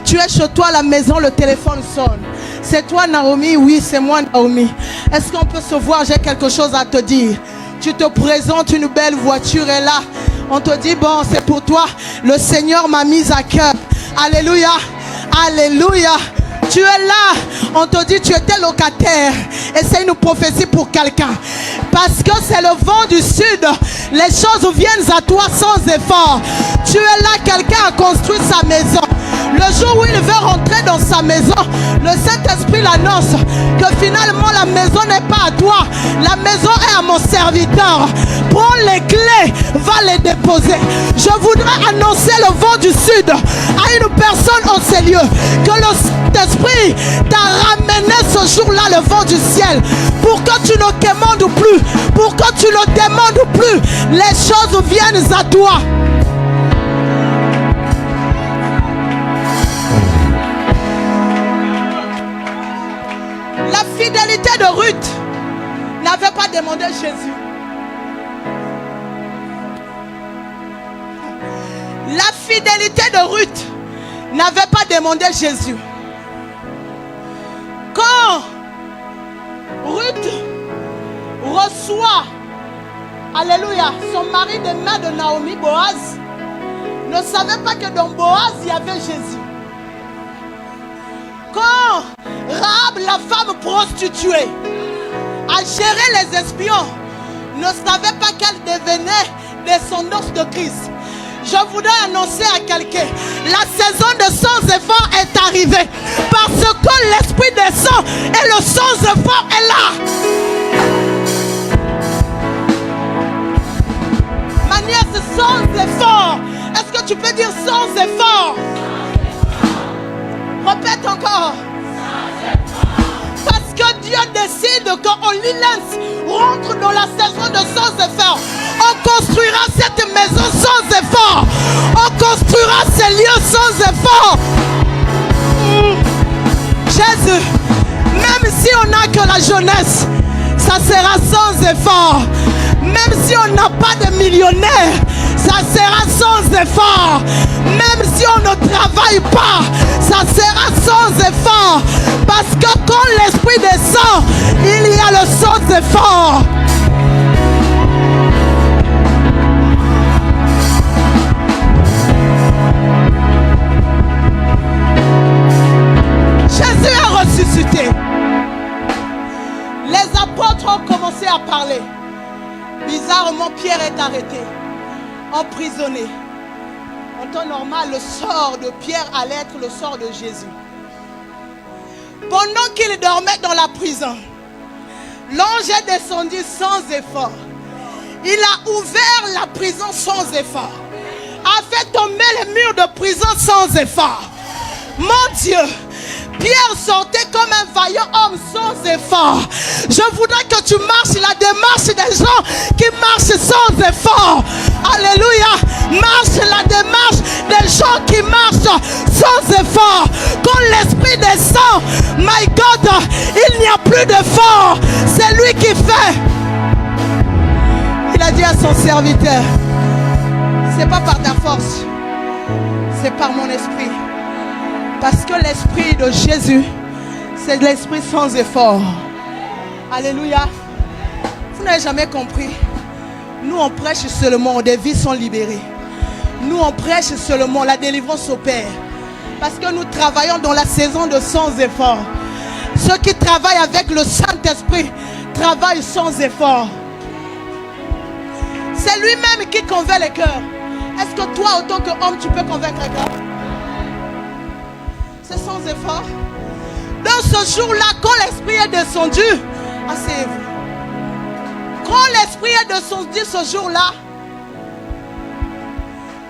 Tu es chez toi à la maison, le téléphone sonne. C'est toi Naomi? Oui, c'est moi Naomi. Est-ce qu'on peut se voir? J'ai quelque chose à te dire. Tu te présentes, une belle voiture est là. On te dit, bon, c'est pour toi. Le Seigneur m'a mise à cœur. Alléluia. Alléluia. Tu es là. On te dit, tu étais locataire. Et c'est une prophétie pour quelqu'un. Parce que c'est le vent du sud. Les choses viennent à toi sans effort. Tu es là, quelqu'un a construit sa maison. Le jour où il veut rentrer dans sa maison, le Saint-Esprit l'annonce que finalement la maison n'est pas à toi. La maison est à mon serviteur. Prends les clés, va les déposer. Je voudrais annoncer le vent du sud à une personne en ces lieux. Que le Saint-Esprit t'a ramené ce jour-là le vent du ciel. Pour que tu ne demandes plus. Pour que tu ne demandes plus. Les choses viennent à toi. La fidélité de Ruth n'avait pas demandé Jésus. La fidélité de Ruth n'avait pas demandé Jésus. Quand Ruth reçoit, alléluia, son mari des mains de Naomi, Boaz, ne savait pas que dans Boaz il y avait Jésus. Quand Rahab, la femme prostituée, a géré les espions, ne savait pas qu'elle devenait descendance de Christ. Je voudrais annoncer à quelqu'un, la saison de sans effort est arrivée. Parce que l'esprit descend et le sans effort est là. Ma nièce, sans effort. Est-ce que tu peux dire sans effort? Répète encore. Parce que Dieu décide qu'en Lilens rentre dans la saison de sans effort. On construira cette maison sans effort. On construira ces lieux sans effort. Jésus, même si on n'a que la jeunesse, ça sera sans effort. Même si on n'a pas de millionnaire, ça sera sans effort. Même si on ne travaille pas, ça sera sans effort. Parce que quand l'Esprit descend, il y a le sans effort. Jésus a ressuscité. Les apôtres ont commencé à parler. Bizarrement, Pierre est arrêté, emprisonné. En temps normal, le sort de Pierre allait être le sort de Jésus. Pendant qu'il dormait dans la prison, l'ange est descendu sans effort. Il a ouvert la prison sans effort, a fait tomber les murs de prison sans effort. Mon Dieu, Pierre sortait comme un vaillant homme sans effort. Je voudrais que tu marches la démarche des gens qui marchent sans effort. Alléluia. Marche la démarche des gens qui marchent sans effort. Quand l'Esprit descend, my God, il n'y a plus d'effort. C'est lui qui fait. Il a dit à son serviteur, c'est pas par ta force, c'est par mon esprit. Parce que l'esprit de Jésus, c'est l'esprit sans effort. Alléluia. Vous n'avez jamais compris. Nous on prêche seulement, des vies sont libérées. Nous on prêche seulement, la délivrance opère. Parce que nous travaillons dans la saison de sans effort. Ceux qui travaillent avec le Saint-Esprit travaillent sans effort. C'est lui-même qui convainc les cœurs. Est-ce que toi, en tant qu'homme, tu peux convaincre les cœurs? C'est sans effort. Dans ce jour-là, quand l'Esprit est descendu, asseyez-vous. Quand l'Esprit est descendu ce jour-là,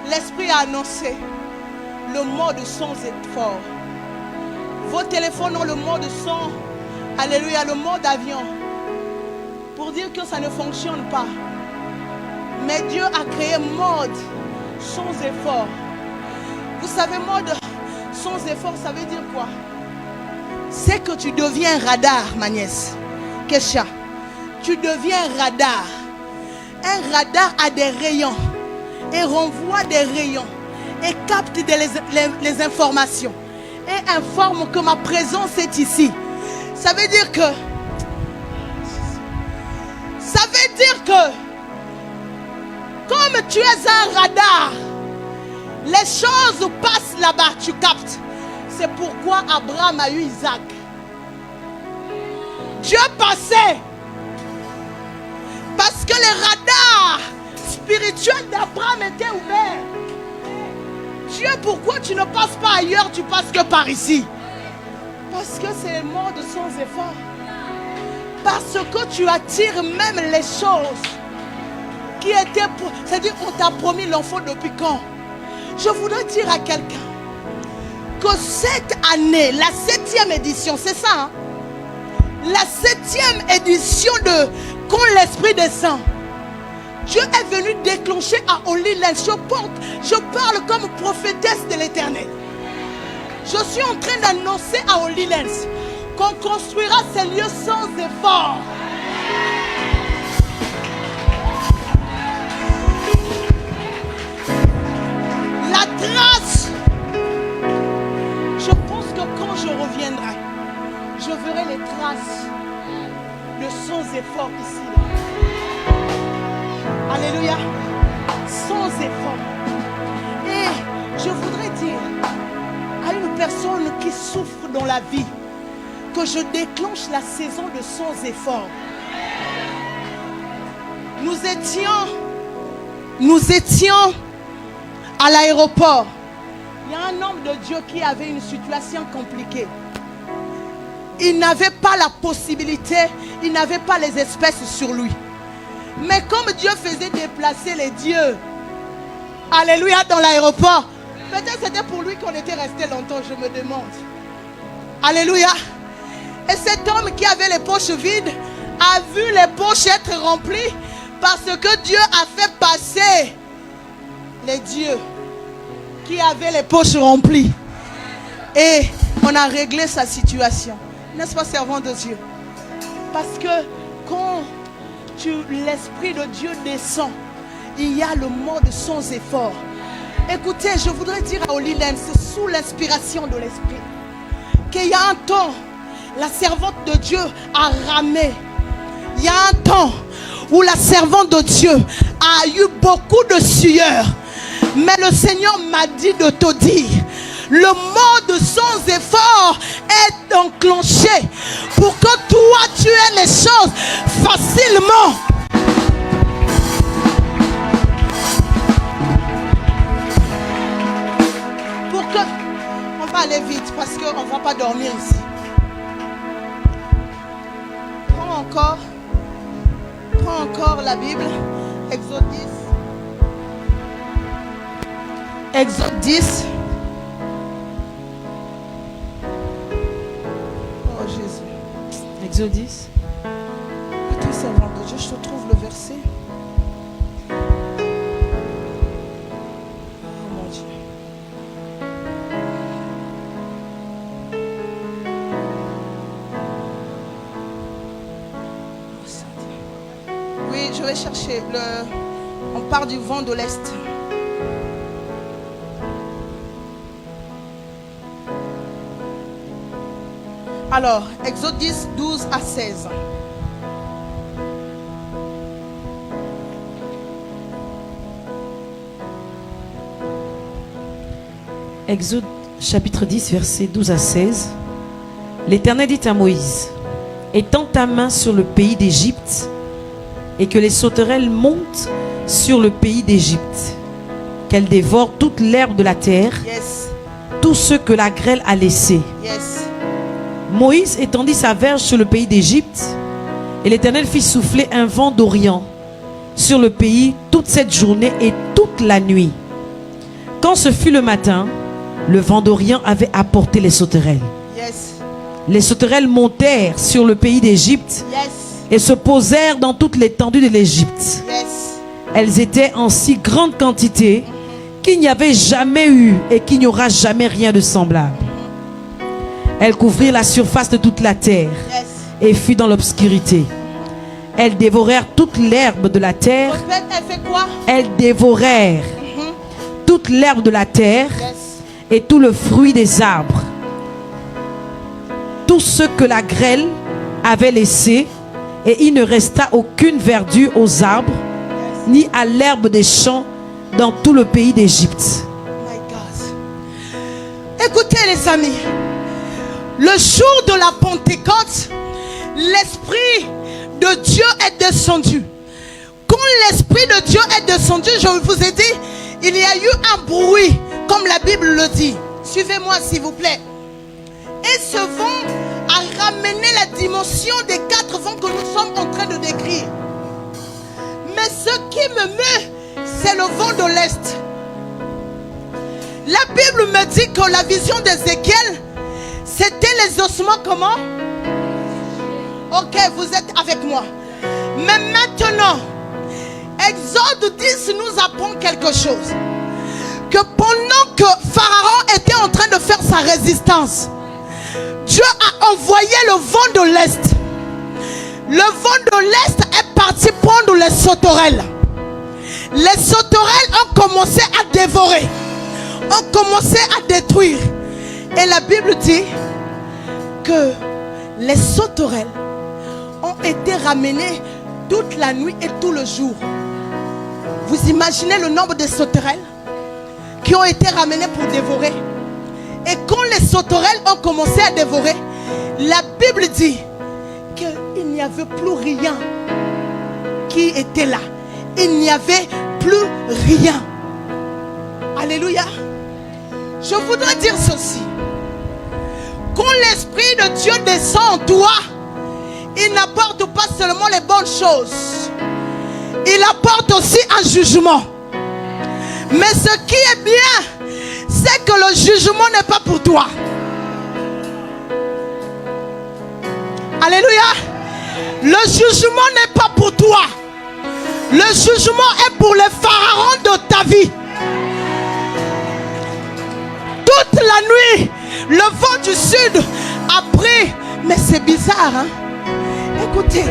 l'Esprit a annoncé le mode sans effort. Vos téléphones ont le mode sans, alléluia, le mode avion. Pour dire que ça ne fonctionne pas. Mais Dieu a créé mode sans effort. Vous savez, mode sans effort, ça veut dire quoi? C'est que tu deviens radar, ma nièce. Kesha, tu deviens radar. Un radar a des rayons et renvoie des rayons et capte les informations et informe que ma présence est ici. Ça veut dire que comme tu es un radar, les choses passent là-bas, tu captes. C'est pourquoi Abraham a eu Isaac. Dieu passait. Parce que les radars spirituels d'Abraham étaient ouverts. Dieu, pourquoi tu ne passes pas ailleurs, tu passes que par ici? Parce que c'est le monde sans effort. Parce que tu attires même les choses qui étaient pour... C'est-à-dire qu'on t'a promis l'enfant depuis quand? Je voudrais dire à quelqu'un que cette année, la 7e édition, c'est ça, hein? La 7e édition de Quand l'Esprit descend, Dieu est venu déclencher à Holy Land. Je parle comme prophétesse de l'Éternel. Je suis en train d'annoncer à Holy Land qu'on construira ces lieux sans effort. La trace. Je pense que quand je reviendrai, je verrai les traces de sans effort ici. Alléluia. Sans effort. Et je voudrais dire à une personne qui souffre dans la vie que je déclenche la saison de sans effort. Nous étions à l'aéroport. Il y a un homme de Dieu qui avait une situation compliquée. Il n'avait pas la possibilité, il n'avait pas les espèces sur lui. Mais comme Dieu faisait déplacer les dieux, alléluia, dans l'aéroport, peut-être c'était pour lui qu'on était resté longtemps, je me demande. Alléluia. Et cet homme qui avait les poches vides a vu les poches être remplies parce que Dieu a fait passer les dieux qui avaient les poches remplies. Et on a réglé sa situation. N'est-ce pas, servant de Dieu? Parce que quand l'Esprit de Dieu descend, il y a le mode sans effort. Écoutez, je voudrais dire à Holy Land, c'est sous l'inspiration de l'Esprit, qu'il y a un temps, la servante de Dieu a ramé. Il y a un temps où la servante de Dieu a eu beaucoup de sueur. Mais le Seigneur m'a dit de te dire, le mode sans effort est enclenché pour que toi tu aies les choses facilement. Pour que... On va aller vite parce qu'on ne va pas dormir ici. Prends encore la Bible. Exode 10. Exode 10. Oh Jésus. Exode 10. Écoutez, servant de Dieu, je te trouve le verset. Oh mon Dieu. Oh Seigneur. Oui, je vais chercher. On part du vent de l'Est. Alors, Exode 10, 12 à 16. Exode chapitre 10, versets 12 à 16. L'Éternel dit à Moïse, étends ta main sur le pays d'Égypte et que les sauterelles montent sur le pays d'Égypte, qu'elles dévorent toute l'herbe de la terre, Yes. tout ce que la grêle a laissé. Yes. Moïse étendit sa verge sur le pays d'Égypte et l'Éternel fit souffler un vent d'Orient sur le pays toute cette journée et toute la nuit. Quand ce fut le matin, le vent d'Orient avait apporté les sauterelles. Yes. Les sauterelles montèrent sur le pays d'Égypte Yes. et se posèrent dans toute l'étendue de l'Égypte. Yes. Elles étaient en si grande quantité qu'il n'y avait jamais eu et qu'il n'y aura jamais rien de semblable. Elles couvrirent la surface de toute la terre Yes. et furent dans l'obscurité. Elles dévorèrent toute l'herbe de la terre. Répète, elle fait quoi? Elles dévorèrent toute l'herbe de la terre Yes. et tout le fruit des arbres. Tout ce que la grêle avait laissé, et il ne resta aucune verdure aux arbres, ni à l'herbe des champs dans tout le pays d'Égypte. My God. Écoutez les amis, le jour de la Pentecôte, l'Esprit de Dieu est descendu. Quand l'Esprit de Dieu est descendu, je vous ai dit, il y a eu un bruit, comme la Bible le dit. Suivez-moi s'il vous plaît. Et ce vent a ramené la dimension des 4 vents que nous sommes en train de décrire. Mais ce qui me meut, c'est le vent de l'Est. La Bible me dit que la vision d'Ézéchiel, c'était les ossements comment? Ok, vous êtes avec moi. Mais maintenant, Exode 10 nous apprend quelque chose. Que pendant que Pharaon était en train de faire sa résistance, Dieu a envoyé le vent de l'Est. Le vent de l'Est est parti prendre les sauterelles. Les sauterelles ont commencé à dévorer, ont commencé à détruire. Et la Bible dit que les sauterelles ont été ramenées toute la nuit et tout le jour. Vous imaginez le nombre de sauterelles qui ont été ramenées pour dévorer. Et quand les sauterelles ont commencé à dévorer, la Bible dit qu'il n'y avait plus rien qui était là. Il n'y avait plus rien. Alléluia. Je voudrais dire ceci. Quand l'Esprit de Dieu descend en toi, il n'apporte pas seulement les bonnes choses. Il apporte aussi un jugement. Mais ce qui est bien, c'est que le jugement n'est pas pour toi. Alléluia. Le jugement n'est pas pour toi. Le jugement est pour les pharaons de ta vie. Toute la nuit, le vent du sud a pris. Mais c'est bizarre, hein? Écoutez,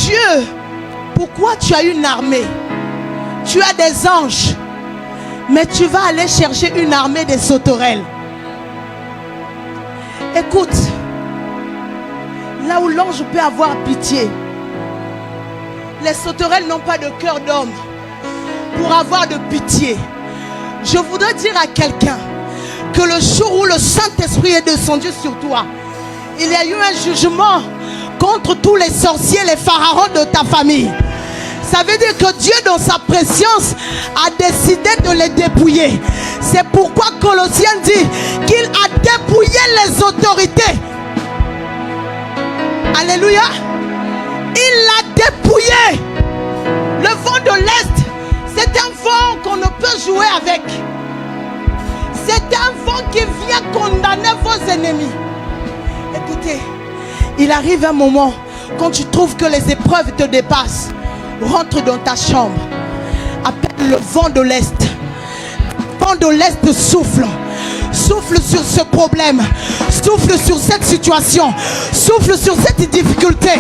Dieu, pourquoi tu as une armée? Tu as des anges, mais tu vas aller chercher une armée des sauterelles. Écoute, là où l'ange peut avoir pitié, les sauterelles n'ont pas de cœur d'homme pour avoir de pitié. Je voudrais dire à quelqu'un que le jour où le Saint-Esprit est descendu sur toi, il y a eu un jugement contre tous les sorciers, les pharaons de ta famille. Ça veut dire que Dieu, dans sa préscience, a décidé de les dépouiller. C'est pourquoi Colossiens dit qu'il a dépouillé les autorités. Alléluia. Il l'a dépouillé. Le vent de l'Est, c'est un vent qu'on ne peut jouer avec. C'est un vent qui vient condamner vos ennemis. Écoutez, il arrive un moment quand tu trouves que les épreuves te dépassent. Rentre dans ta chambre. Appelle le vent de l'Est. Le vent de l'Est souffle. Souffle sur ce problème. Souffle sur cette situation. Souffle sur cette difficulté.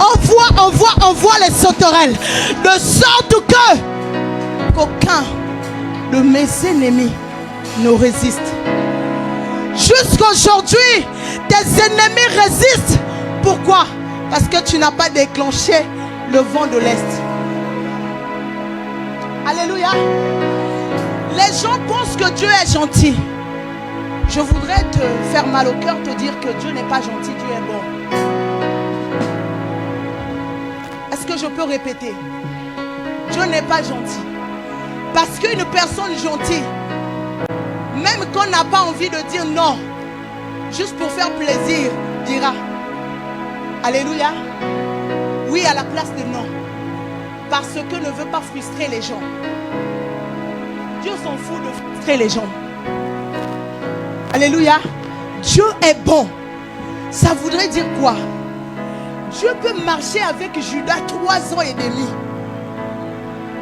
Envoie les sauterelles. De sorte que qu'aucun de mes ennemis ne résiste. Jusqu'aujourd'hui, tes ennemis résistent. Pourquoi? Parce que tu n'as pas déclenché le vent de l'Est. Alléluia. Les gens pensent que Dieu est gentil. Je voudrais te faire mal au cœur, te dire que Dieu n'est pas gentil, Dieu est bon. Est-ce que je peux répéter? Dieu n'est pas gentil. Parce qu'une personne gentille, même qu'on n'a pas envie de dire non, juste pour faire plaisir, dira Alléluia. Oui à la place de non. Parce que ne veut pas frustrer les gens. Dieu s'en fout de frustrer les gens. Alléluia. Dieu est bon. Ça voudrait dire quoi? Dieu peut marcher avec Judas 3 ans et demi.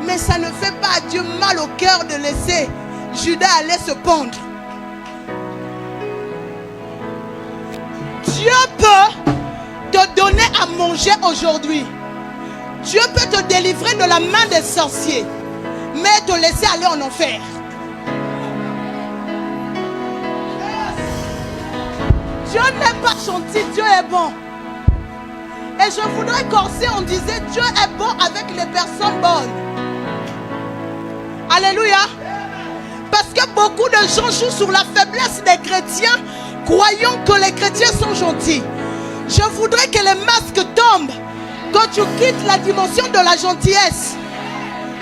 Mais ça ne fait pas à Dieu mal au cœur de laisser Judas aller se pendre. Dieu peut te donner à manger aujourd'hui. Dieu peut te délivrer de la main des sorciers, mais te laisser aller en enfer. Dieu n'est pas gentil, Dieu est bon. Et je voudrais corser, on disait Dieu est bon avec les personnes bonnes. Alléluia. Parce que beaucoup de gens jouent sur la faiblesse des chrétiens, croyant que les chrétiens sont gentils. Je voudrais que les masques tombent quand tu quittes la dimension de la gentillesse,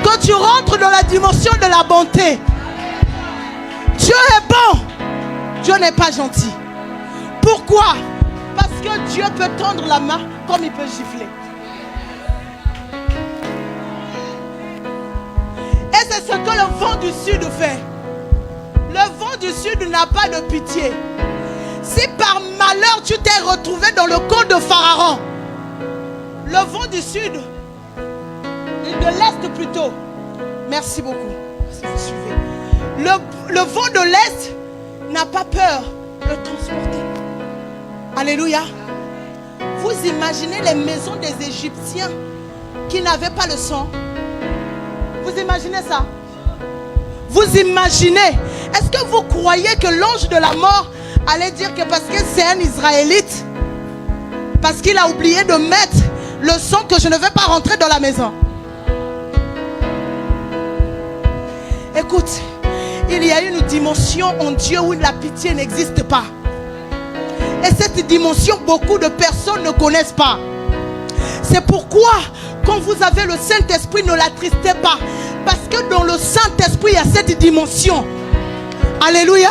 quand tu rentres dans la dimension de la bonté. Dieu est bon, Dieu n'est pas gentil. Pourquoi? Parce que Dieu peut tendre la main comme il peut gifler. Et c'est ce que le vent du sud fait. Le vent du sud n'a pas de pitié. Si par malheur tu t'es retrouvé dans le camp de Pharaon, le vent du sud, de l'est plutôt, merci beaucoup, si vous suivez, le vent de l'est n'a pas peur de le transporter. Alléluia. Vous imaginez les maisons des Égyptiens qui n'avaient pas le sang? Vous imaginez ça? Vous imaginez? Est-ce que vous croyez que l'ange de la mort allait dire que parce que c'est un Israélite, parce qu'il a oublié de mettre le sang, que je ne vais pas rentrer dans la maison? Écoute, il y a une dimension en Dieu où la pitié n'existe pas. Et cette dimension, beaucoup de personnes ne connaissent pas. C'est pourquoi, quand vous avez le Saint-Esprit, ne l'attristez pas. Parce que dans le Saint-Esprit, il y a cette dimension. Alléluia.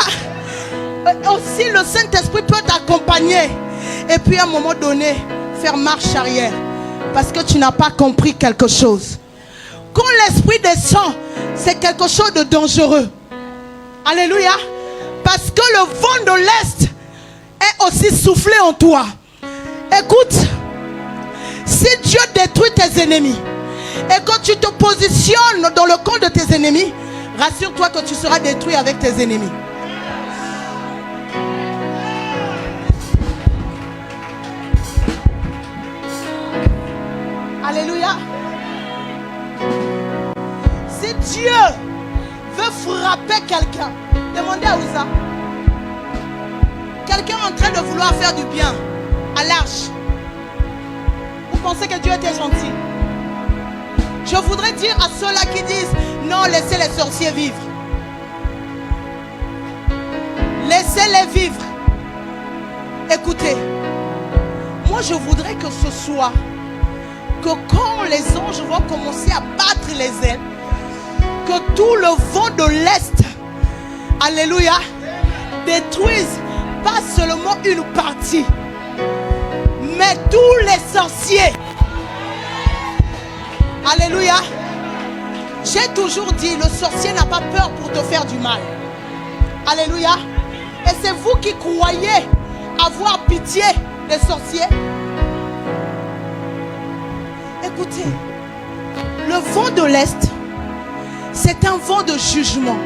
Aussi, le Saint-Esprit peut t'accompagner. Et puis, à un moment donné, faire marche arrière. Parce que tu n'as pas compris quelque chose. Quand l'Esprit descend, c'est quelque chose de dangereux. Alléluia. Parce que le vent de l'Est est aussi soufflé en toi. Écoute, si Dieu détruit tes ennemis, et quand tu te positionnes dans le camp de tes ennemis, rassure-toi que tu seras détruit avec tes ennemis. Alléluia. Si Dieu veut frapper quelqu'un, demandez à Ouza. Quelqu'un en train de vouloir faire du bien à l'arche. Vous pensez que Dieu était gentil? Je voudrais dire à ceux-là qui disent non, laissez les sorciers vivre. Laissez-les vivre. Écoutez, moi je voudrais que ce soit que quand les anges vont commencer à battre les ailes, que tout le vent de l'Est, alléluia, détruise pas seulement une partie, mais tous les sorciers. Alléluia. J'ai toujours dit, le sorcier n'a pas peur pour te faire du mal. Alléluia. Et c'est vous qui croyez avoir pitié des sorciers. Écoutez, le vent de l'Est, c'est un vent de jugement.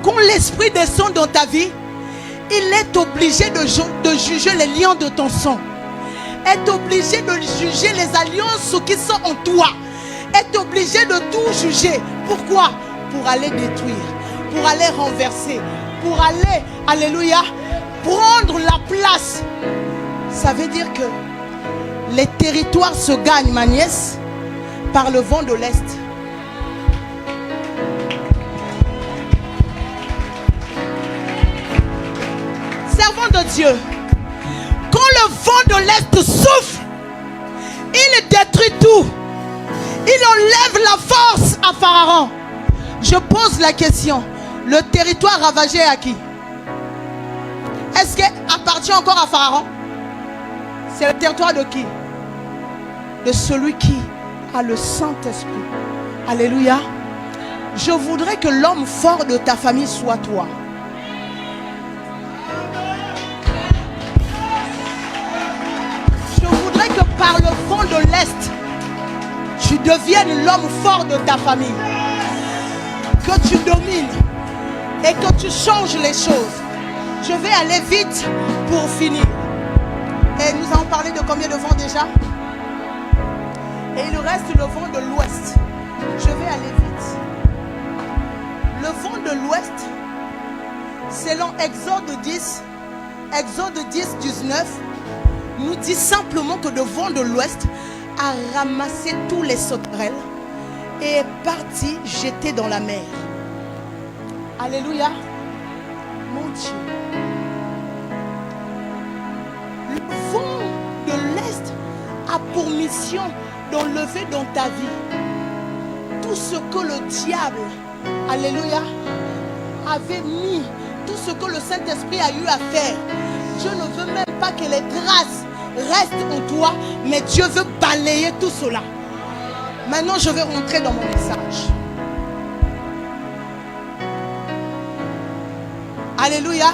Quand l'esprit descend dans ta vie, il est obligé de juger les liens de ton sang. Est obligé de juger les alliances qui sont en toi. Est obligé de tout juger. Pourquoi? Pour aller détruire, pour aller renverser, pour aller, alléluia, prendre la place. Ça veut dire que les territoires se gagnent, ma nièce, par le vent de l'Est. Servant de Dieu, quand le vent de l'Est souffle, il détruit tout. Il enlève la force à Pharaon. Je pose la question, le territoire ravagé est à qui? Est-ce qu'il appartient encore à Pharaon? C'est le territoire de qui? De celui qui a le Saint-Esprit. Alléluia. Je voudrais que l'homme fort de ta famille soit toi. Je voudrais que par le vent de l'Est, tu deviennes l'homme fort de ta famille. Que tu domines et que tu changes les choses. Je vais aller vite pour finir. Et nous avons parlé de combien de vents déjà? Et il reste le vent de l'Ouest. Je vais aller vite. Le vent de l'Ouest, selon Exode 10, 19, nous dit simplement que le vent de l'Ouest a ramassé tous les sauterelles et est parti jeter dans la mer. Alléluia. Mon Dieu. Le vent de l'Est a pour mission d'enlever dans ta vie tout ce que le diable, alléluia, avait mis, tout ce que le Saint-Esprit a eu à faire. Dieu ne veut même pas que les traces restent en toi, mais Dieu veut balayer tout cela. Maintenant, je vais rentrer dans mon message. Alléluia.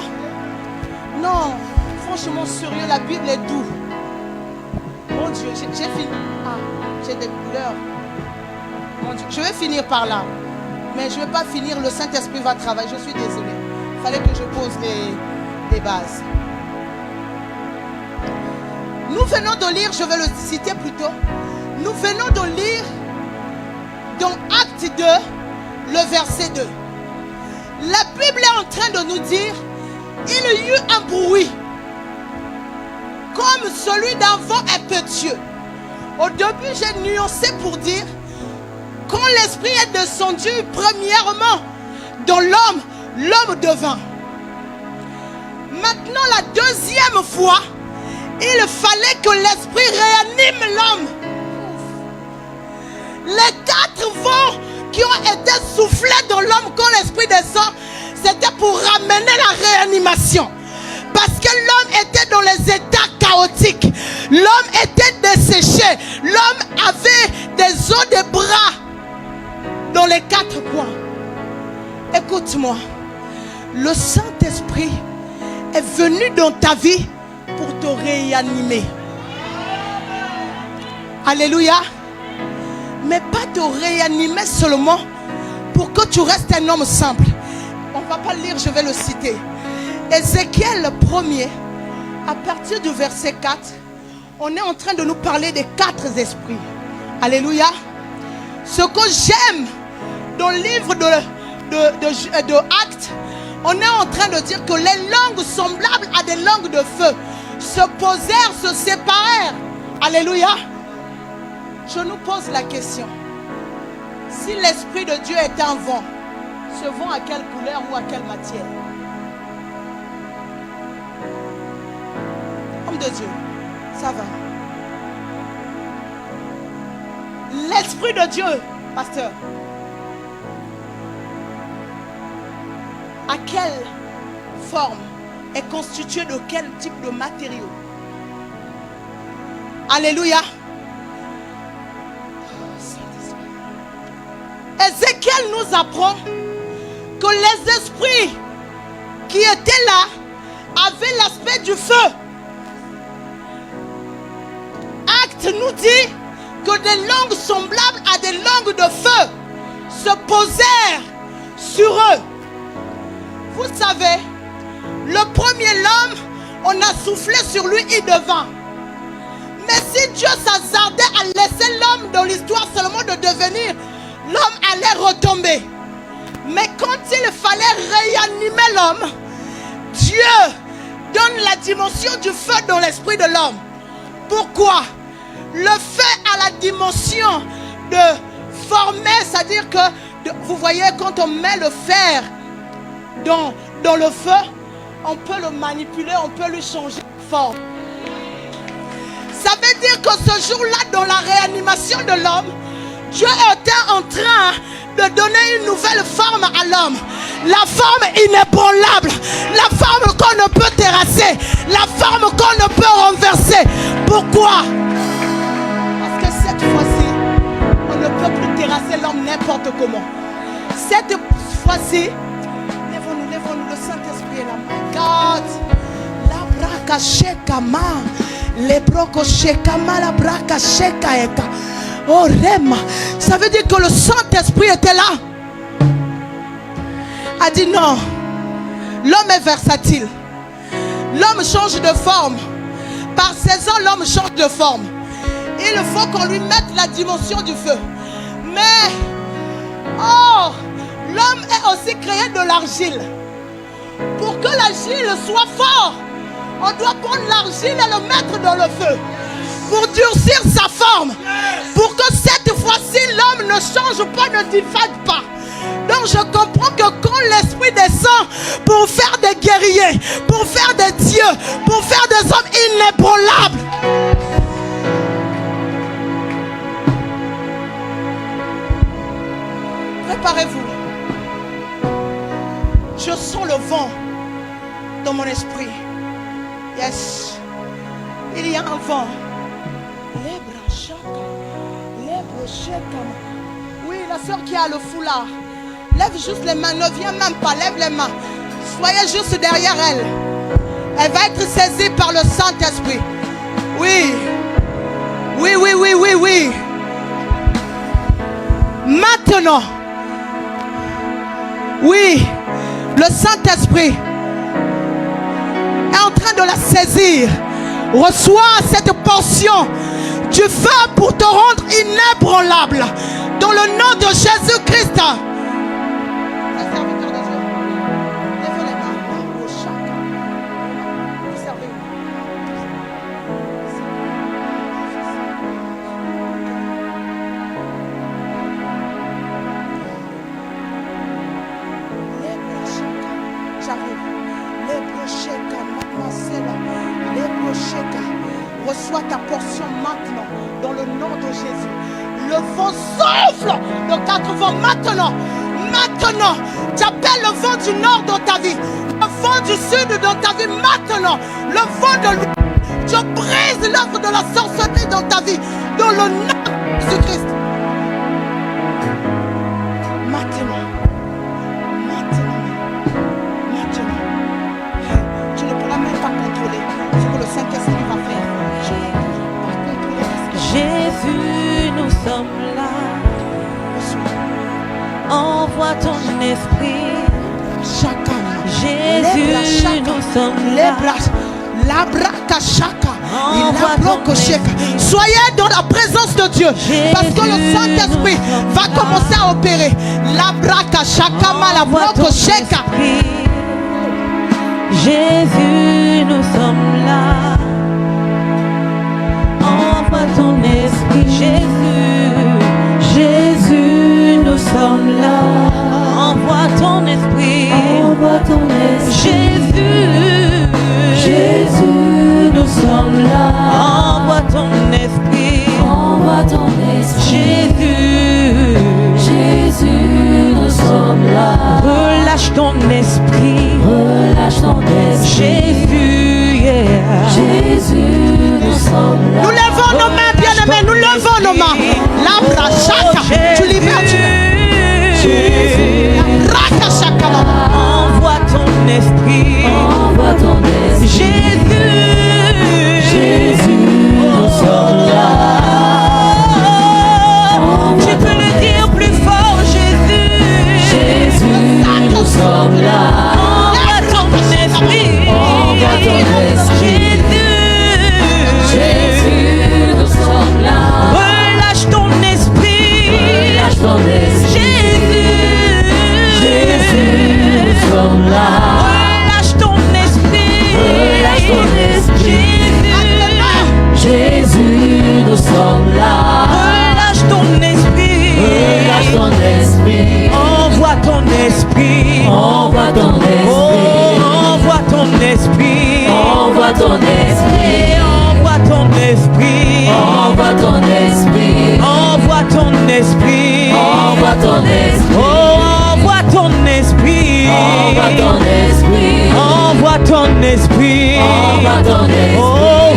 Non, franchement, sérieux, la Bible est douce. Mon Dieu, j'ai fini. Ah, j'ai des couleurs. Mon Dieu, je vais finir par là. Mais je ne vais pas finir, le Saint-Esprit va travailler. Je suis désolé. Il fallait que je pose les bases. Nous venons de lire, je vais le citer plutôt. Nous venons de lire dans Acte 2, le verset 2. La Bible est en train de nous dire, il y eut un bruit, comme celui d'un vent impétueux. Au début, j'ai nuancé pour dire, quand l'Esprit est descendu, premièrement, dans l'homme, l'homme devint. Maintenant, la deuxième fois, il fallait que l'Esprit réanime l'homme. Les 4 vents qui ont été soufflés dans l'homme quand l'Esprit descend, c'était pour ramener la réanimation. Parce que l'homme était dans les états chaotiques. L'homme était desséché. L'homme avait des os de bras dans les 4 coins. Écoute-moi. Le Saint-Esprit est venu dans ta vie pour te réanimer. Alléluia. Mais pas te réanimer seulement pour que tu restes un homme simple. On ne va pas le lire, je vais le citer. Ézéchiel 1er, à partir du verset 4, on est en train de nous parler des 4 esprits. Alléluia. Ce que j'aime dans le livre de Actes, on est en train de dire que les langues semblables à des langues de feu se posèrent, se séparèrent. Alléluia. Je nous pose la question. Si l'Esprit de Dieu est un vent, ce vent à quelle couleur ou à quelle matière? Homme de Dieu, ça va. L'Esprit de Dieu, pasteur, à quelle forme est constitué de quel type de matériau? Alléluia. Ézéchiel nous apprend que les esprits qui étaient là avaient l'aspect du feu. Acte nous dit que des langues semblables à des langues de feu se posèrent sur eux. Vous savez, le premier l'homme, on a soufflé sur lui, il devint. Mais si Dieu s'hasardait à laisser l'homme dans l'histoire seulement de devenir, l'homme allait retomber. Mais quand il fallait réanimer l'homme, Dieu donne la dimension du feu dans l'esprit de l'homme. Pourquoi? Le feu a la dimension de former, c'est-à-dire que, vous voyez, quand on met le fer dans le feu, on peut le manipuler, on peut lui changer de forme. Ça veut dire que ce jour-là, dans la réanimation de l'homme, Dieu était en train de donner une nouvelle forme à l'homme. La forme inébranlable, la forme qu'on ne peut terrasser, la forme qu'on ne peut renverser. Pourquoi? Parce que cette fois-ci, on ne peut plus terrasser l'homme n'importe comment. Cette fois-ci, lèvons-nous, le Saint-Esprit est là. My God, la braca shekama, les broco shekama, la braca shekaeka. Oh Rema, ça veut dire que le Saint-Esprit était là. A dit non, l'homme est versatile. L'homme change de forme. Par saison, l'homme change de forme. Il faut qu'on lui mette la dimension du feu. Mais, oh, l'homme est aussi créé de l'argile. Pour que l'argile soit fort, on doit prendre l'argile et le mettre dans le feu. Pour durcir sa forme. Pour que cette fois-ci, l'homme ne change pas, ne divague pas. Donc je comprends que quand l'Esprit descend pour faire des guerriers, pour faire des dieux, pour faire des hommes inébranlables, préparez-vous. Je sens le vent dans mon esprit. Yes. Il y a un vent. Oui, la soeur qui a le foulard, lève juste les mains, ne viens même pas, lève les mains. Soyez juste derrière elle. Elle va être saisie par le Saint-Esprit. Oui. Oui, oui, oui, oui, oui. Maintenant. Oui. Le Saint-Esprit est en train de la saisir. Reçois cette portion du feu pour te rendre inébranlable. Dans le nom de Jésus-Christ. Reçois ta portion maintenant dans le nom de Jésus. Le vent souffle de 4 vents maintenant. Maintenant, tu appelles le vent du nord dans ta vie, le vent du sud dans ta vie maintenant, le vent de l'ouest. Je brise l'œuvre de la sorcellerie dans ta vie dans le nom de Jésus-Christ. Maintenant. Tu ne pourras même pas contrôler ce que le Saint-Esprit va faire. Jésus, nous sommes là. Envoie ton esprit. Jésus, nous sommes là. Soyez dans la présence de Dieu. Parce que le Saint-Esprit va commencer à opérer. La braca, chakama, la bloque, cheka. Jésus, nous sommes là. Envoie ton esprit, Jésus. Jésus, nous sommes là. Envoie ton esprit. Envoie ton esprit. Jésus. Jésus, nous sommes là. Envoie ton esprit. Envoie ton esprit. Jésus. Jésus, nous sommes là. Relâche ton esprit. Relâche ton esprit. Jésus, yeah. Jésus, nous sommes là. Nous levons nos mains, bien-aimés, nous levons nos mains. La brachaka, tu libères, tu envoie ton esprit. Envoie ton esprit. Jésus. Jésus, nous sommes là. Tu peux le dire plus fort, Jésus. Jésus, nous sommes là. Envoie ton esprit. Envoie ton esprit. Jésus. Jésus, nous sommes là. Relâche ton esprit. Relâche ton esprit. Jésus, nous sommes là. Relâche ton esprit. Relâche ton esprit. Jésus, nous sommes là. Relâche ton esprit. Relâche ton esprit. Envoie ton esprit. Envoie ton esprit. Oh, envoie ton esprit. Envoie ton esprit. Envoie ton esprit. Envoie ton esprit. Envoie ton esprit. Envoie ton esprit. Oh, envoie ton esprit. Envoie ton esprit. Envoie ton esprit. Envoie ton esprit. Oh,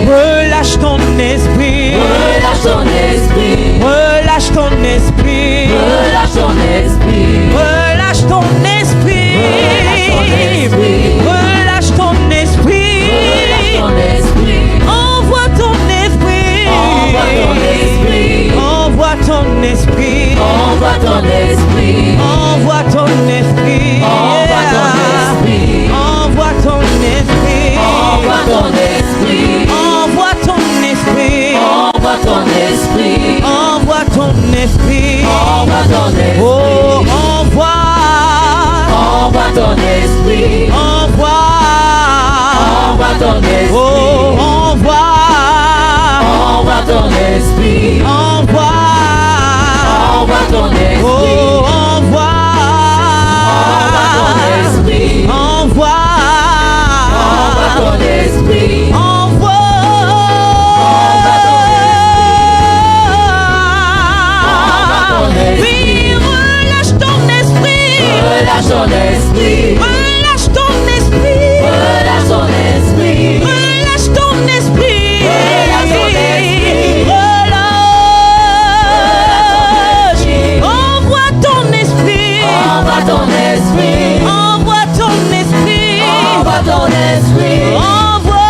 relâche ton esprit. Relâche ton esprit. Relâche ton esprit. Relâche ton esprit. Relâche ton esprit. Relâche ton esprit. Relâche ton esprit. Envoie ton esprit. Envoie ton esprit. Envoie ton esprit. Envoie ton esprit. Envoie ton esprit. Envoie ton esprit. Envoie ton esprit. Envoie ton esprit. Envoie ton esprit. Envoie ton esprit. Envoie ton esprit. Oh, envoie. Envoie ton esprit. Envoie. Envoie ton esprit. Oh, envoie. Envoie ton esprit. Envoie. Envoie ton esprit. Oh, envoie. Envoie ton esprit. Envoie. Envoie ton esprit. Envoie. Oui, relâche ton esprit. Relâche ton esprit. Relâche ton esprit. Relâche ton esprit. Relâche ton esprit. Relâche ton esprit. Relâche. Envoie ton esprit. Envoie ton esprit. Envoie ton esprit. Envoie ton esprit. Envoie,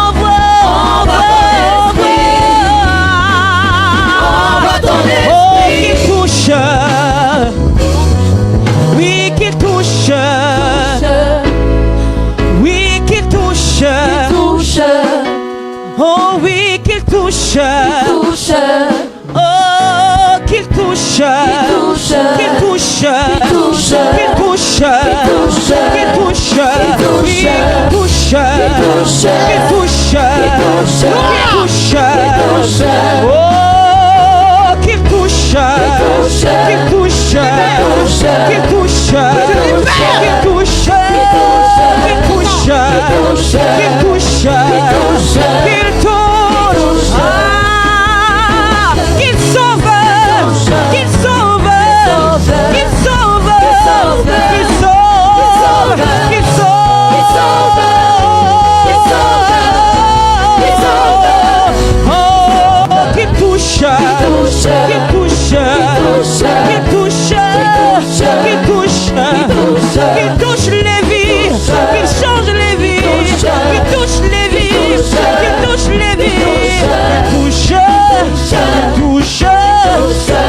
envoie, envoie ton esprit. Oh, qu'il touche. Oui, qu'il touche. Oui, qu'il touche. Oh, oui, qu'il touche. Oh, qu'il touche. Qu'il touche. Qu'il touche. Qu'il touche. Oui, qu'il touche. Qu'il touche. Qu'il touche. Oh, qu'il touche. Qu'il touche. Qu'il touche. Qu'il touche. Qu'il touche. Qu'il touche. Qu'il touche. Ah, qu'il sauve. Qu'il sauve. Qu'il sauve. Qu'il sauve. Qu'il sauve. Oh, qu'il touche. Qu'il touche. Qu'il touche. Qu'il touche. Qu'il touche les vies. Qu'il change les vies. Qu'il touche les vies. Qu'il touche les vies. Qu'il touche. Qu'il touche.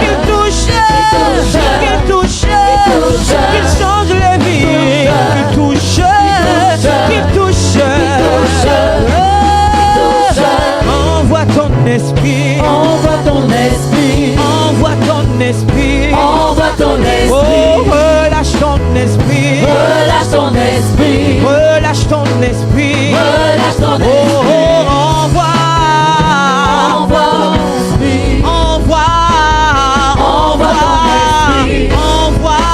Qu'il touche. Qu'il touche. Qu'il change les vies. Qu'il touche. Qu'il touche. relâche ton esprit, relâche ton esprit, relâche ton esprit. Envoie ton esprit, envoie ton esprit, envoie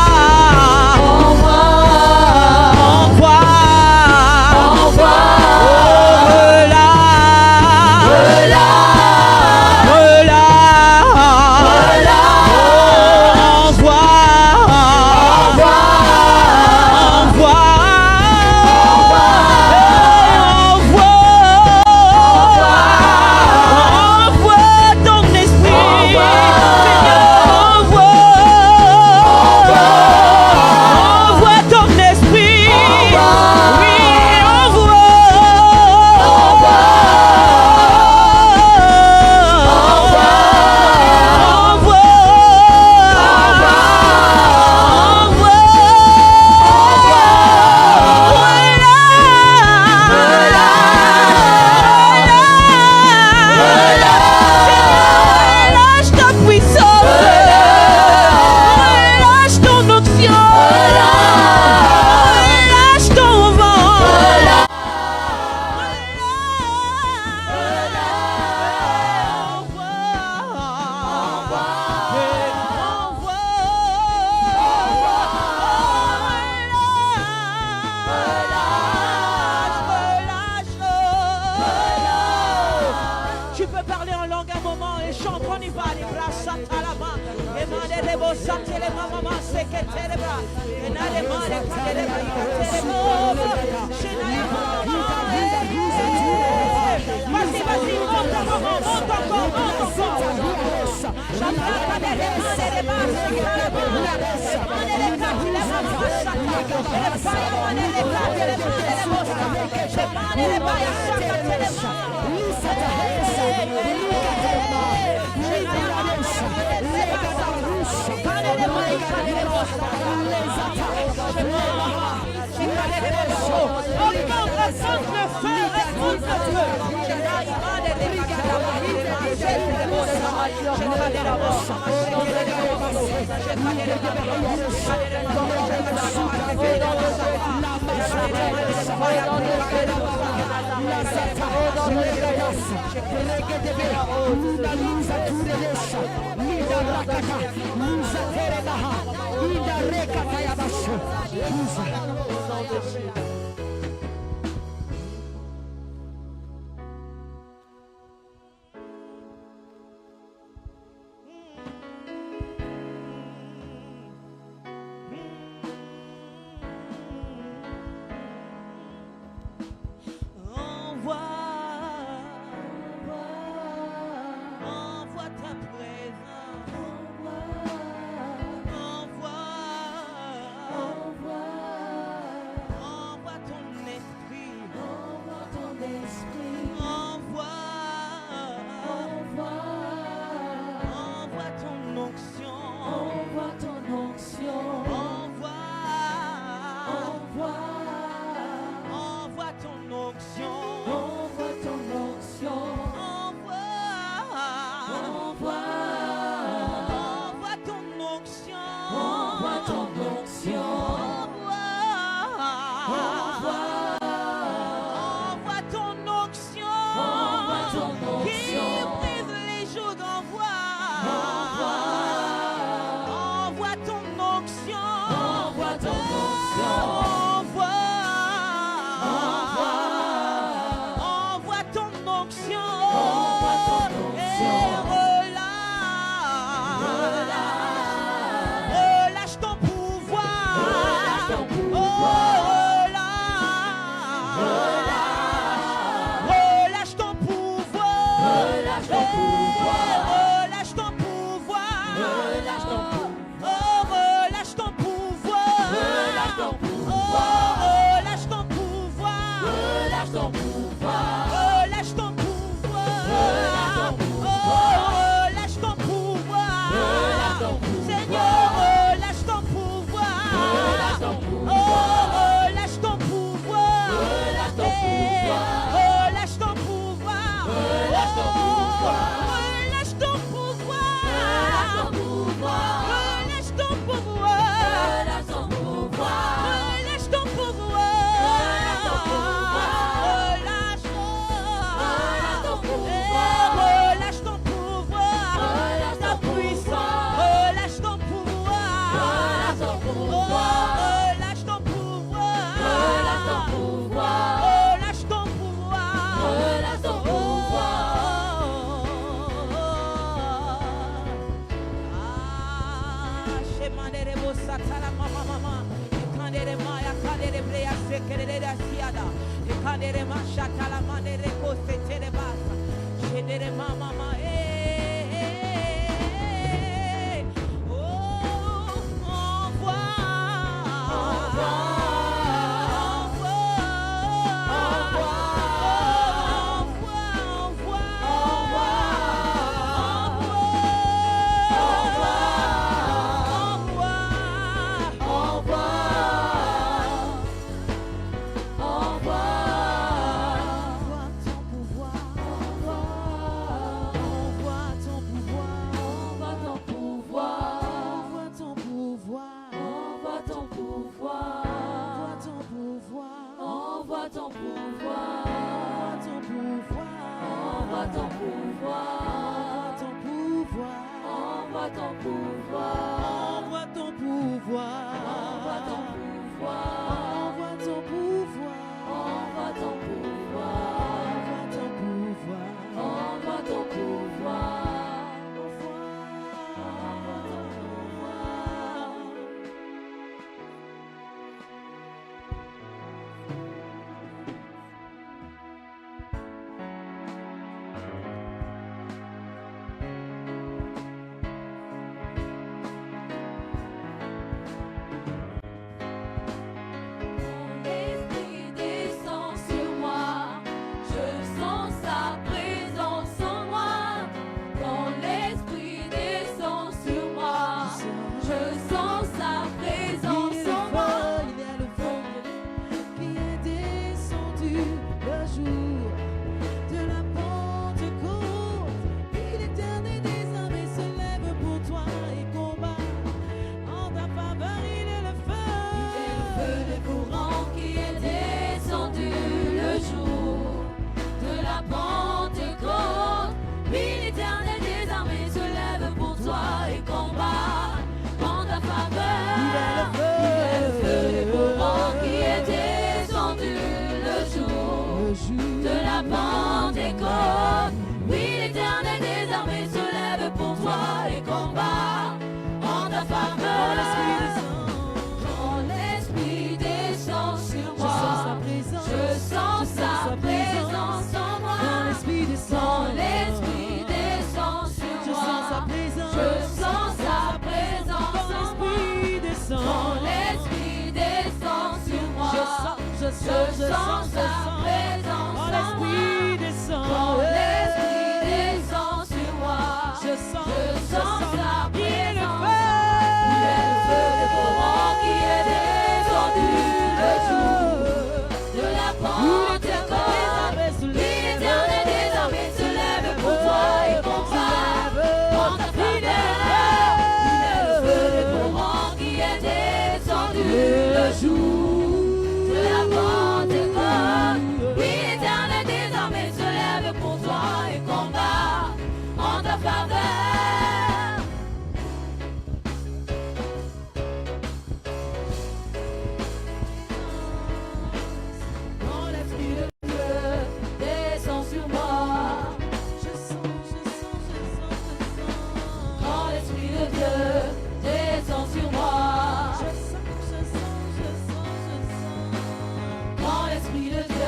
Quand l'Esprit de Dieu